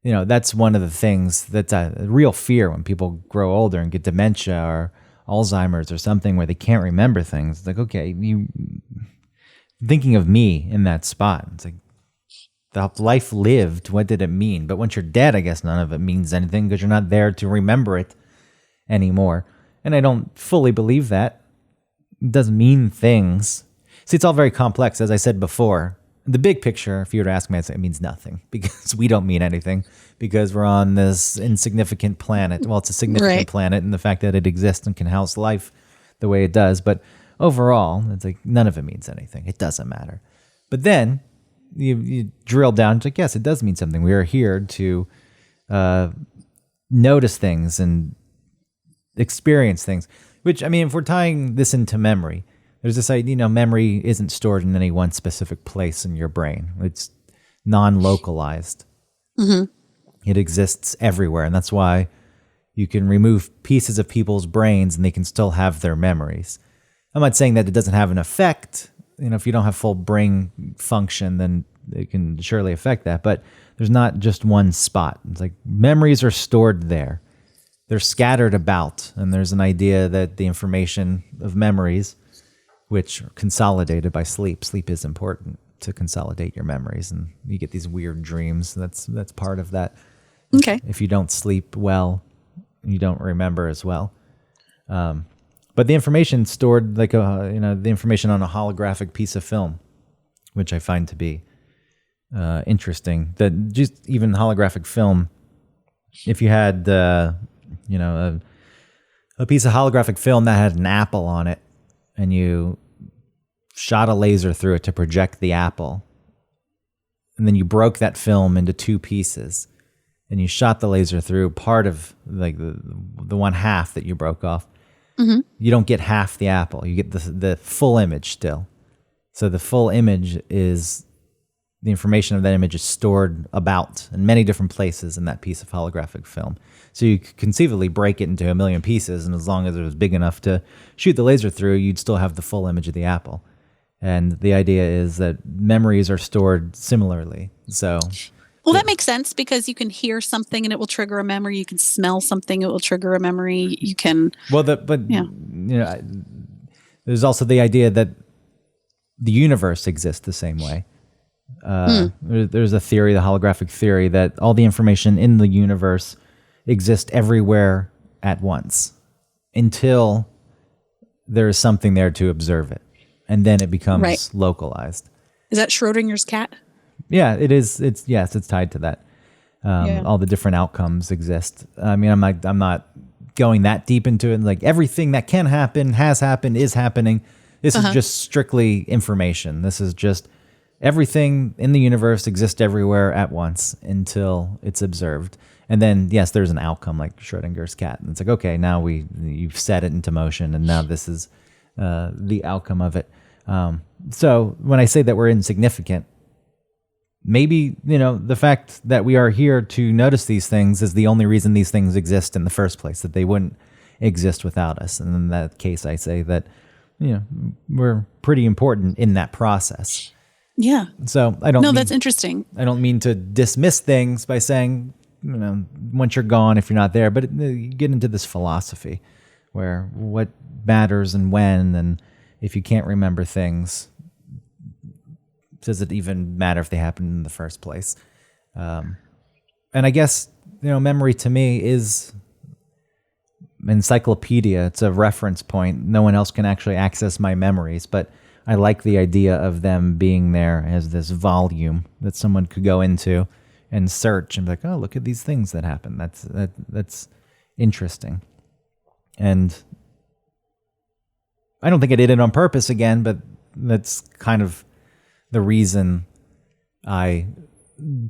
that's one of the things that's a real fear when people grow older and get dementia or Alzheimer's or something where they can't remember things. It's like, okay, you thinking of me in that spot. It's like the life lived. What did it mean? But once you're dead, I guess none of it means anything because you're not there to remember it anymore. And I don't fully believe that. It doesn't mean things. See, it's all very complex. As I said before, the big picture, if you were to ask me, I'd say it means nothing because we don't mean anything because we're on this insignificant planet. Well, it's a significant Right. planet and the fact that it exists and can house life the way it does. But overall, it's like none of it means anything. It doesn't matter. But then you drill down, it's like, yes, it does mean something. We are here to notice things and experience things, which, I mean, if we're tying this into memory, there's this idea, memory isn't stored in any one specific place in your brain. It's non-localized. It exists everywhere. And that's why you can remove pieces of people's brains and they can still have their memories. I'm not saying that it doesn't have an effect. If you don't have full brain function, then it can surely affect that. But there's not just one spot. It's like memories are stored there. They're scattered about. And there's an idea that the information of memories, which are consolidated by sleep. Sleep is important to consolidate your memories. And you get these weird dreams. That's part of that. Okay. If you don't sleep well, you don't remember as well. But the information stored like the information on a holographic piece of film, which I find to be interesting. That just even holographic film, if you had a piece of holographic film that had an apple on it, and you shot a laser through it to project the apple, and then you broke that film into two pieces, and you shot the laser through part of like the one half that you broke off. You don't get half the apple. You get the full image still. So the full image is the information of that image is stored about in many different places in that piece of holographic film. So you could conceivably break it into a million pieces, and as long as it was big enough to shoot the laser through, you'd still have the full image of the apple. And the idea is that memories are stored similarly. So Well, that makes sense because you can hear something and it will trigger a memory. You can smell something, it will trigger a memory. You can. Yeah. There's also the idea that the universe exists the same way. There's a theory, the holographic theory, that all the information in the universe exists everywhere at once until there is something there to observe it. And then it becomes localized. Is that Schrodinger's cat? Yeah, it is. It's tied to that. All the different outcomes exist. I mean, I'm not going that deep into it. Like everything that can happen, has happened, is happening. This is just strictly information. This is just everything in the universe exists everywhere at once until it's observed. And then, yes, there's an outcome like Schrodinger's cat. And it's like, okay, now you've set it into motion, and now this is the outcome of it. So when I say that we're insignificant, maybe, the fact that we are here to notice these things is the only reason these things exist in the first place, that they wouldn't exist without us. And in that case, I say that, we're pretty important in that process. Yeah. So that's interesting. I don't mean to dismiss things by saying, once you're gone, if you're not there, but you get into this philosophy where what matters and when, and if you can't remember things, does it even matter if they happened in the first place? And I guess, memory to me is encyclopedia. It's a reference point. No one else can actually access my memories, but I like the idea of them being there as this volume that someone could go into and search and be like, oh, look at these things that happened. That's interesting. And I don't think I did it on purpose again, but that's kind of the reason I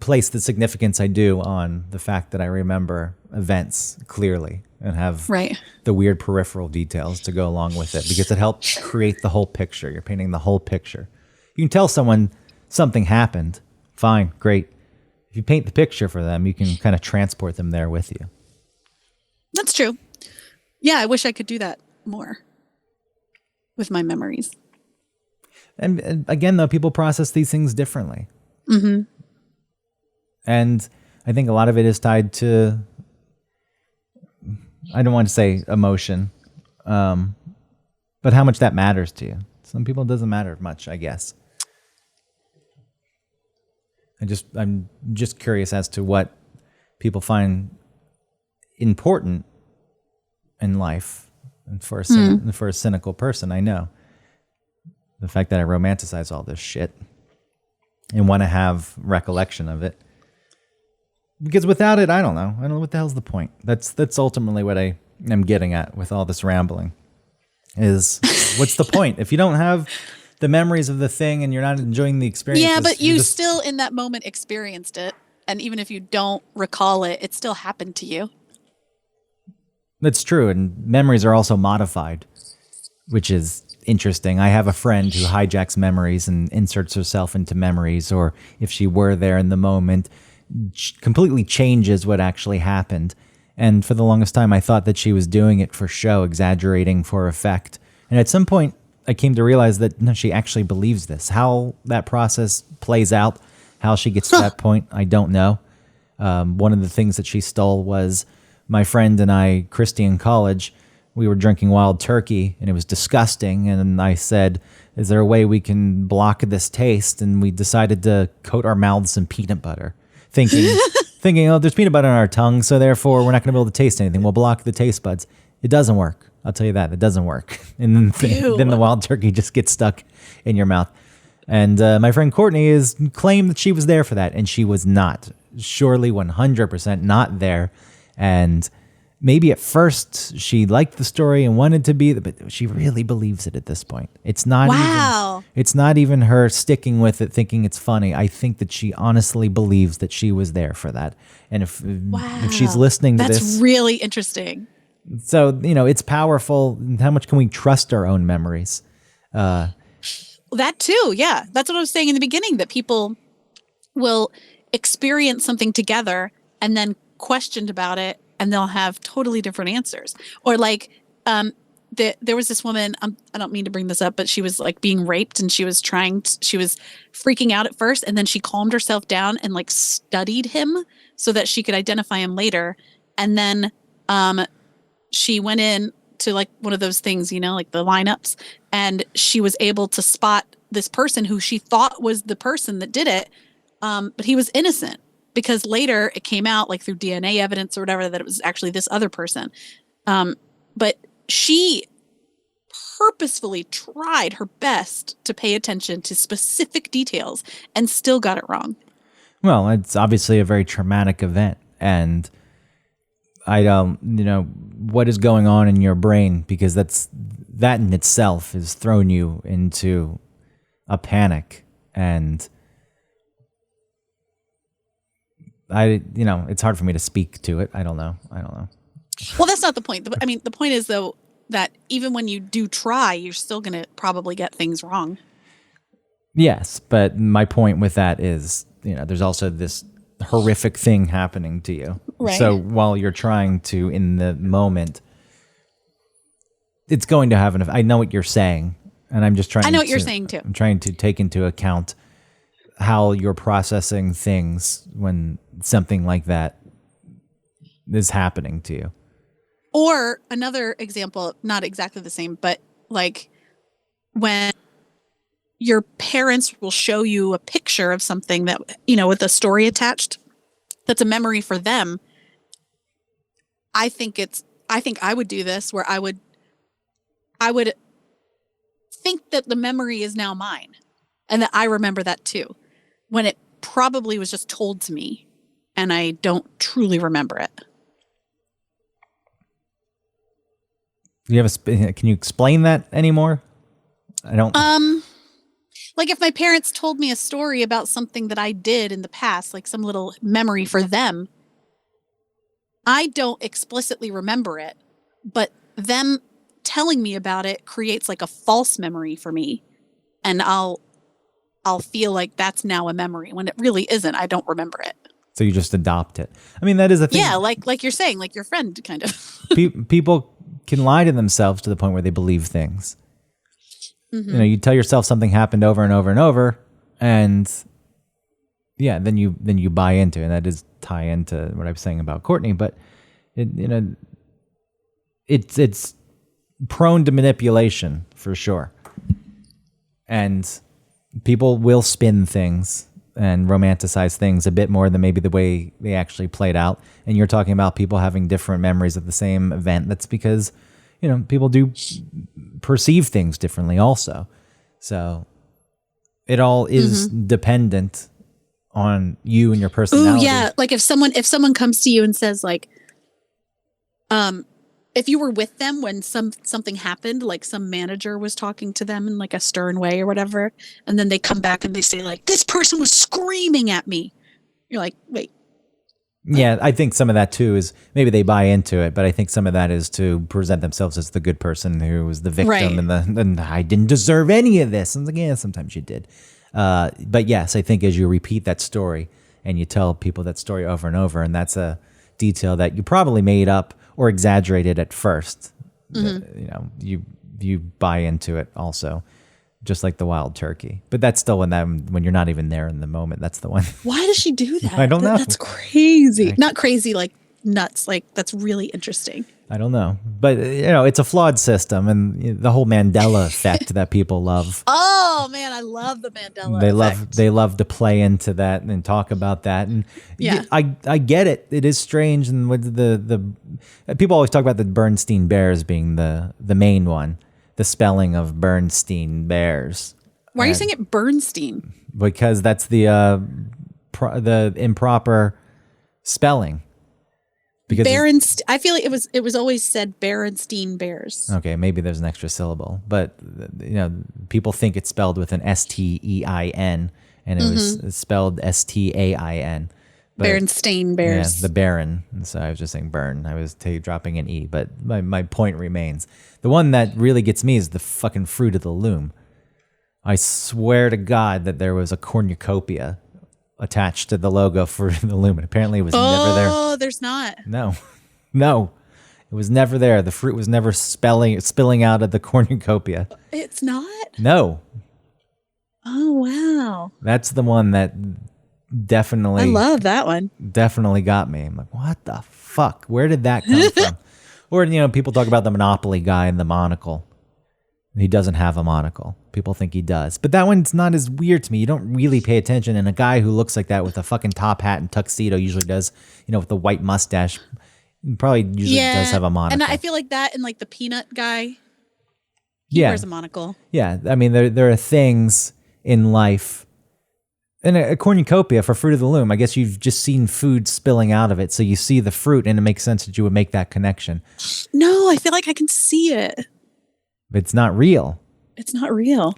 place the significance I do on the fact that I remember events clearly and have the weird peripheral details to go along with it, because it helps create the whole picture. You're painting the whole picture. You can tell someone something happened. Fine, great. If you paint the picture for them, you can kind of transport them there with you. That's true. Yeah, I wish I could do that more with my memories. And again, though, people process these things differently. Mm-hmm. And I think a lot of it is tied to, I don't want to say emotion, but how much that matters to you. Some people it doesn't matter much, I guess. I'm just curious as to what people find important in life. And for a cynical person, I know the fact that I romanticize all this shit and want to have recollection of it. Because without it, I don't know what the hell's the point. That's ultimately what I am getting at with all this rambling. Is what's the point if you don't have the memories of the thing and you're not enjoying the experience? Yeah, but you still in that moment experienced it, and even if you don't recall it, it still happened to you. That's true, and memories are also modified, which is interesting. I have a friend who hijacks memories and inserts herself into memories, or if she were there in the moment, completely changes what actually happened. And for the longest time, I thought that she was doing it for show, exaggerating for effect. And at some point, I came to realize that no, she actually believes this. How that process plays out, how she gets to that point, I don't know. One of the things that she stole was my friend and I, Christy, in college, we were drinking Wild Turkey, and it was disgusting. And I said, is there a way we can block this taste? And we decided to coat our mouths in peanut butter, thinking, oh, there's peanut butter on our tongue, so therefore we're not going to be able to taste anything. We'll block the taste buds. It doesn't work. I'll tell you that. It doesn't work. And then the Wild Turkey just gets stuck in your mouth. And my friend Courtney has claimed that she was there for that, and she was not. Surely 100% not there. And maybe at first she liked the story and wanted to be, but she really believes it at this point. It's not even her sticking with it, thinking it's funny. I think that she honestly believes that she was there for that. And if she's listening to this, that's really interesting. So, it's powerful. How much can we trust our own memories? That too. Yeah. That's what I was saying in the beginning, that people will experience something together and then questioned about it, and they'll have totally different answers. Or like, there was this woman, I don't mean to bring this up, but she was like being raped, and she was freaking out at first, and then she calmed herself down and like studied him so that she could identify him later. And then she went in to like one of those things, like the lineups, and she was able to spot this person who she thought was the person that did it, but he was innocent. Because later it came out, like through DNA evidence or whatever, that it was actually this other person. But she purposefully tried her best to pay attention to specific details and still got it wrong. Well, it's obviously a very traumatic event. And I don't, what is going on in your brain, because that in itself has thrown you into a panic. And it's hard for me to speak to it. I don't know. Well, that's not the point. I mean, the point is, though, that even when you do try, you're still going to probably get things wrong. Yes, but my point with that is, there's also this horrific thing happening to you. Right. So while you're trying to, in the moment, it's going to have I know what you're saying, and I'm just trying to... I know what you're saying, too. I'm trying to take into account how you're processing things when something like that is happening to you. Or another example, not exactly the same, but like when your parents will show you a picture of something that, with a story attached, that's a memory for them. I think I would do this where I would think that the memory is now mine and that I remember that too, when it probably was just told to me and I don't truly remember it. Can you explain that anymore? I don't. Like if my parents told me a story about something that I did in the past, like some little memory for them, I don't explicitly remember it, but them telling me about it creates like a false memory for me. And I'll I'll feel like that's now a memory when it really isn't. I don't remember it. So you just adopt it. I mean, that is a thing. Yeah, like you're saying, like your friend kind of. People can lie to themselves to the point where they believe things. Mm-hmm. You know, you tell yourself something happened over and over and over, and yeah, then you buy into it. And that does tie into what I was saying about Courtney, but it's prone to manipulation for sure. And people will spin things and romanticize things a bit more than maybe the way they actually played out. And you're talking about people having different memories of the same event. That's because, people do perceive things differently also. So it all is dependent on you and your personality. Ooh, yeah. Like if someone comes to you and says like, if you were with them when something happened, like some manager was talking to them in like a stern way or whatever, and then they come back and they say like, this person was screaming at me. You're like, wait. Yeah, I think some of that too is maybe they buy into it, but I think some of that is to present themselves as the good person who was the victim, Right. and I didn't deserve any of this. And like, yeah, sometimes you did. But yes, I think as you repeat that story and you tell people that story over and over, and that's a detail that you probably made up or exaggerated at first, you buy into it also, just like the wild turkey. But that's still when you're not even there in the moment. That's the one. Why does she do that? I don't know. That's crazy. Not crazy, like nuts. Like that's really interesting. I don't know, but it's a flawed system, and the whole Mandela effect that people love. Oh man, I love the Mandela effect. They love to play into that and talk about that, and Yeah. I get it. It is strange, and with the people always talk about the Bernstein Bears being the main one, the spelling of Bernstein Bears. Why are you saying it Bernstein? Because that's the improper spelling. Because I feel like it was always said Berenstein Bears. okay, maybe there's an extra syllable, but people think it's spelled with an Stein, and it was spelled Stain. Berenstain Bears. Yeah, the Baron. So I was just saying burn. I was dropping an E, but my point remains. The one that really gets me is the fucking Fruit of the Loom. I swear to God that there was a cornucopia attached to the logo for the Loom. And apparently it was never there. Oh, there's not. No, it was never there. The fruit was never spilling out of the cornucopia. It's not? No, Oh, wow. that's the one that definitely. I love that one. Definitely got me. I'm like, what the fuck? Where did that come from? Or, people talk about the Monopoly guy and the monocle. He doesn't have a monocle. People think he does. But that one's not as weird to me. You don't really pay attention. And a guy who looks like that with a fucking top hat and tuxedo usually does, with the white mustache, probably usually does have a monocle. And I feel like that and like the peanut guy, he yeah. wears a monocle. Yeah. I mean, there are things in life. And a cornucopia for Fruit of the Loom, I guess you've just seen food spilling out of it. So you see the fruit and it makes sense that you would make that connection. No, I feel like I can see it. But it's not real. It's not real.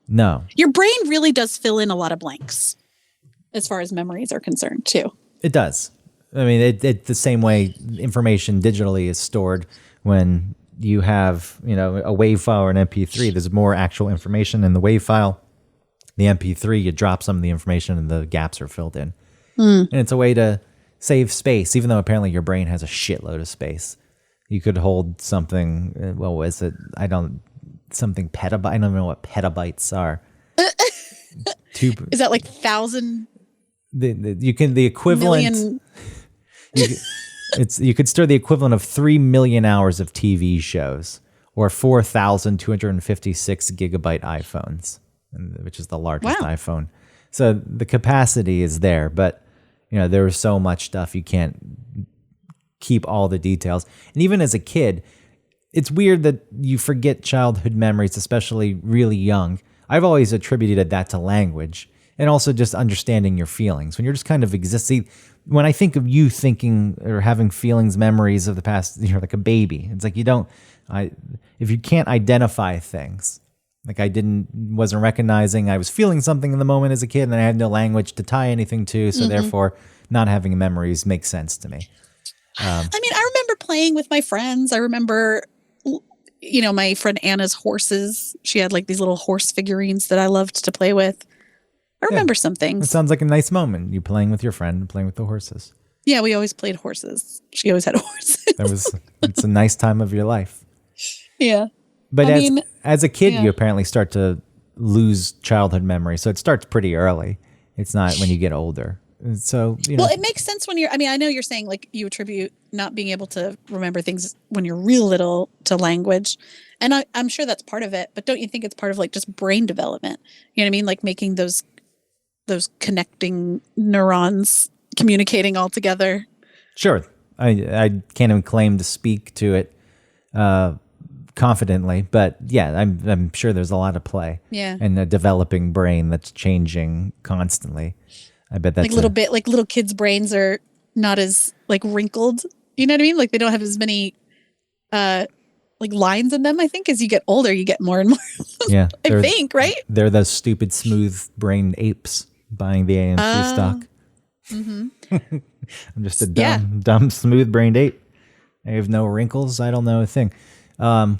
No. Your brain really does fill in a lot of blanks as far as memories are concerned, too. It does. I mean, it the same way information digitally is stored when you have, a WAV file or an MP3. There's more actual information in the WAV file. The MP3, you drop some of the information and the gaps are filled in. And it's a way to save space, even though apparently your brain has a shitload of space. You could hold something, what was it? Something petabyte. I don't even know what petabytes are. Is that like 1,000 the equivalent? million? You could store the equivalent of 3 million hours of TV shows, or 4,256 gigabyte iPhones, which is the largest iPhone. So the capacity is there, but there is so much stuff you can't keep all the details. And even as a kid, it's weird that you forget childhood memories, especially really young. I've always attributed that to language and also just understanding your feelings. When you're just kind of existing, when I think of you thinking or having feelings, memories of the past, you're like a baby. It's like if you can't identify things, like wasn't recognizing I was feeling something in the moment as a kid and I had no language to tie anything to. So therefore not having memories makes sense to me. I mean, I remember playing with my friends. I remember, my friend Anna's horses. She had like these little horse figurines that I loved to play with. I remember some It things. sounds like a nice moment. You playing with your friend and playing with the horses. Yeah, we always played horses. She always had horses. It's a nice time of your life. Yeah. But I mean, as a kid, yeah. you apparently start to lose childhood memory. So it starts pretty early. It's not when you get older. So, Well, it makes sense when I know you're saying like you attribute not being able to remember things when you're real little to language. And I'm sure that's part of it. But don't you think it's part of like just brain development? You know what I mean? Like making those connecting neurons communicating all together. Sure. I can't even claim to speak to it confidently, but yeah, I'm sure there's a lot of play. Yeah. And a developing brain that's changing constantly. I bet that's like little kids' brains are not as like wrinkled. You know what I mean? Like they don't have as many like lines in them. I think as you get older, you get more and more. Yeah. I think, right? They're those stupid smooth brained apes buying the AMC stock. Mm-hmm. I'm just a dumb smooth brained ape. I have no wrinkles. I don't know a thing. I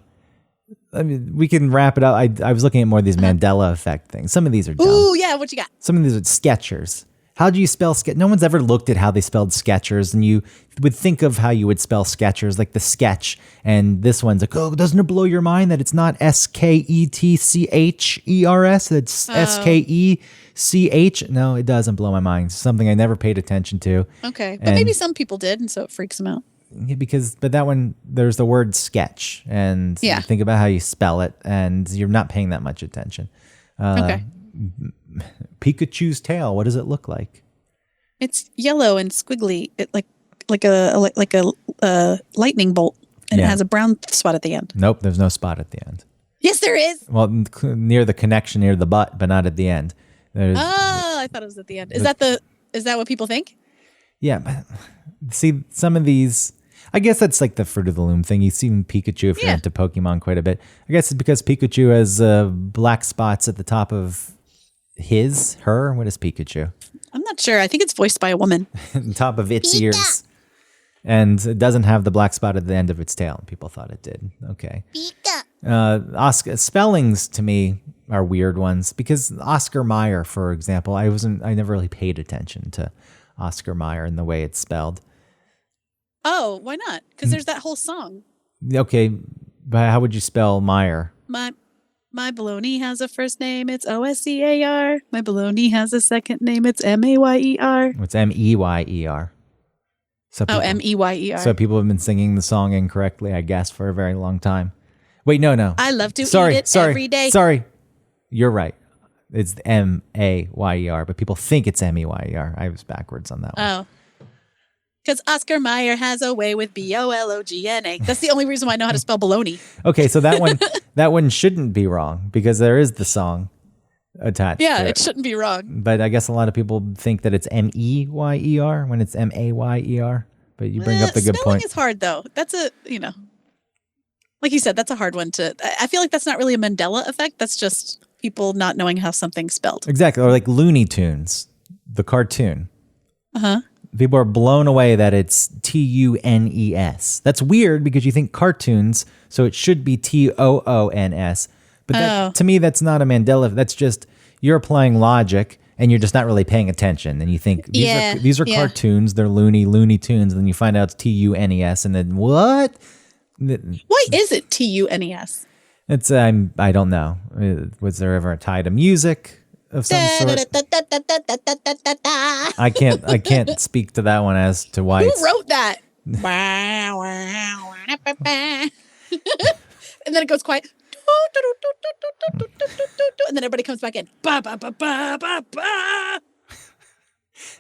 mean, we can wrap it up. I was looking at more of these Mandela effect things. Some of these are dumb. Ooh, yeah. What you got? Some of these are Skechers. How do you spell sketch? No one's ever looked at how they spelled Skechers, and you would think of how you would spell Skechers, like the sketch. And this one's like, oh, doesn't it blow your mind that it's not Sketchers? It's Skech. No, it doesn't blow my mind. Something I never paid attention to. Okay, but maybe some people did, and so it freaks them out. Yeah, but that one, there's the word sketch, and you think about how you spell it, and you're not paying that much attention. Okay. Pikachu's tail, what does it look like? It's yellow and squiggly, like a lightning bolt, and it has a brown spot at the end. Nope, there's no spot at the end. Yes, there is. Well, near the connection, near the butt, but not at the end. I thought it was at the end. Is that what people think? Yeah, but see, some of these, I guess that's like the Fruit of the Loom thing. You see Pikachu if you're into Pokemon quite a bit. I guess it's because Pikachu has black spots at the top of her. What is Pikachu? I'm not sure. I think it's voiced by a woman. On top of its ears. And it doesn't have the black spot at the end of its tail. People thought it did. Okay. Oscar spellings to me are weird ones because Oscar Mayer, for example, I never really paid attention to Oscar Mayer and the way it's spelled. Oh, why not? Because there's that whole song. Okay, but how would you spell Mayer? My baloney has a first name, it's Oscar. My baloney has a second name, it's Mayer. It's Meyer. Meyer. So people have been singing the song incorrectly, I guess, for a very long time. Wait, no. I love to eat it every day. Sorry. You're right. It's Mayer, but people think it's Meyer. I was backwards on that one. Oh. Because Oscar Mayer has a way with Bologna. That's the only reason why I know how to spell baloney. Okay, so that one shouldn't be wrong because there is the song attached. Yeah, to it shouldn't be wrong. But I guess a lot of people think that it's Meyer when it's Mayer. But you bring up the good spelling point. is hard though. That's like you said, that's a hard one to. I feel like that's not really a Mandela effect. That's just people not knowing how something's spelled. Exactly, or like Looney Tunes, the cartoon. Uh-huh. People are blown away that it's Tunes. That's weird because you think cartoons, so it should be Toons. But to me, that's not a Mandela. That's just you're applying logic and you're just not really paying attention. And you think these are cartoons, they're Looney Tunes, and then you find out it's Tunes, and then what? Why is it Tunes? It's I don't know. Was there ever a tie to music of some sort? I can't speak to that one as to why. Who wrote that? And then it goes quiet. And then everybody comes back in.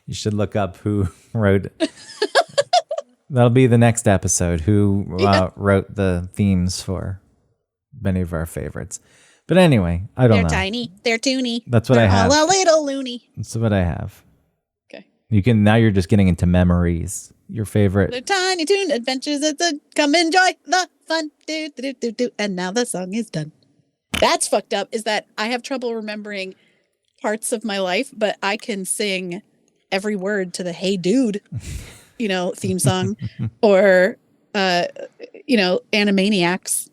You should look up who wrote it. That'll be the next episode. Who wrote the themes for many of our favorites. But anyway, I don't know. They're tiny. They're toony. That's what I have. All a little loony. That's what I have. Okay. Now you're just getting into memories. Your favorite. They're tiny toon adventures. Come enjoy the fun. Do. And now the song is done. That's fucked up. Is that I have trouble remembering parts of my life, but I can sing every word to the Hey Dude, theme song or, Animaniacs.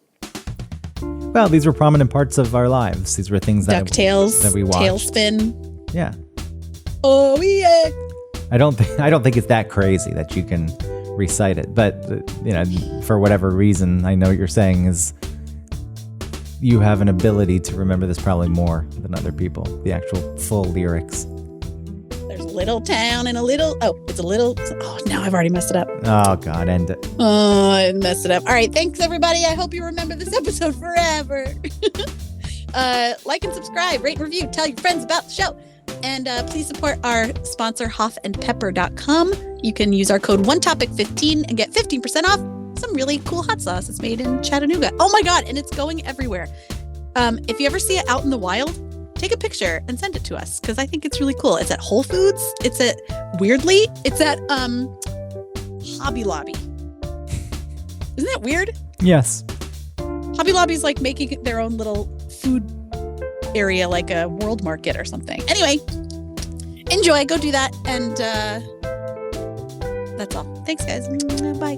Well, these were prominent parts of our lives. These were things that DuckTales, we watched. Tailspin. Yeah. Oh yeah. I don't think it's that crazy that you can recite it, but for whatever reason, I know what you're saying is you have an ability to remember this probably more than other people. The actual full lyrics. There's a little town and a little. Oh, it's a little. Oh, now I've already messed it up. Oh God, end it. Oh, I messed it up. All right, thanks everybody. I hope you remember this episode forever. Like and subscribe, rate and review, tell your friends about the show. And please support our sponsor, hoffandpepper.com. You can use our code ONETOPIC15 and get 15% off some really cool hot sauce. It's made in Chattanooga. Oh my God, and it's going everywhere. If you ever see it out in the wild, take a picture and send it to us because I think it's really cool. It's at Whole Foods. It's at Hobby Lobby. Isn't that weird? Yes. Hobby Lobby's like making their own little food area, like a world market or something. Anyway, enjoy, go do that, and that's all. Thanks, guys. Bye.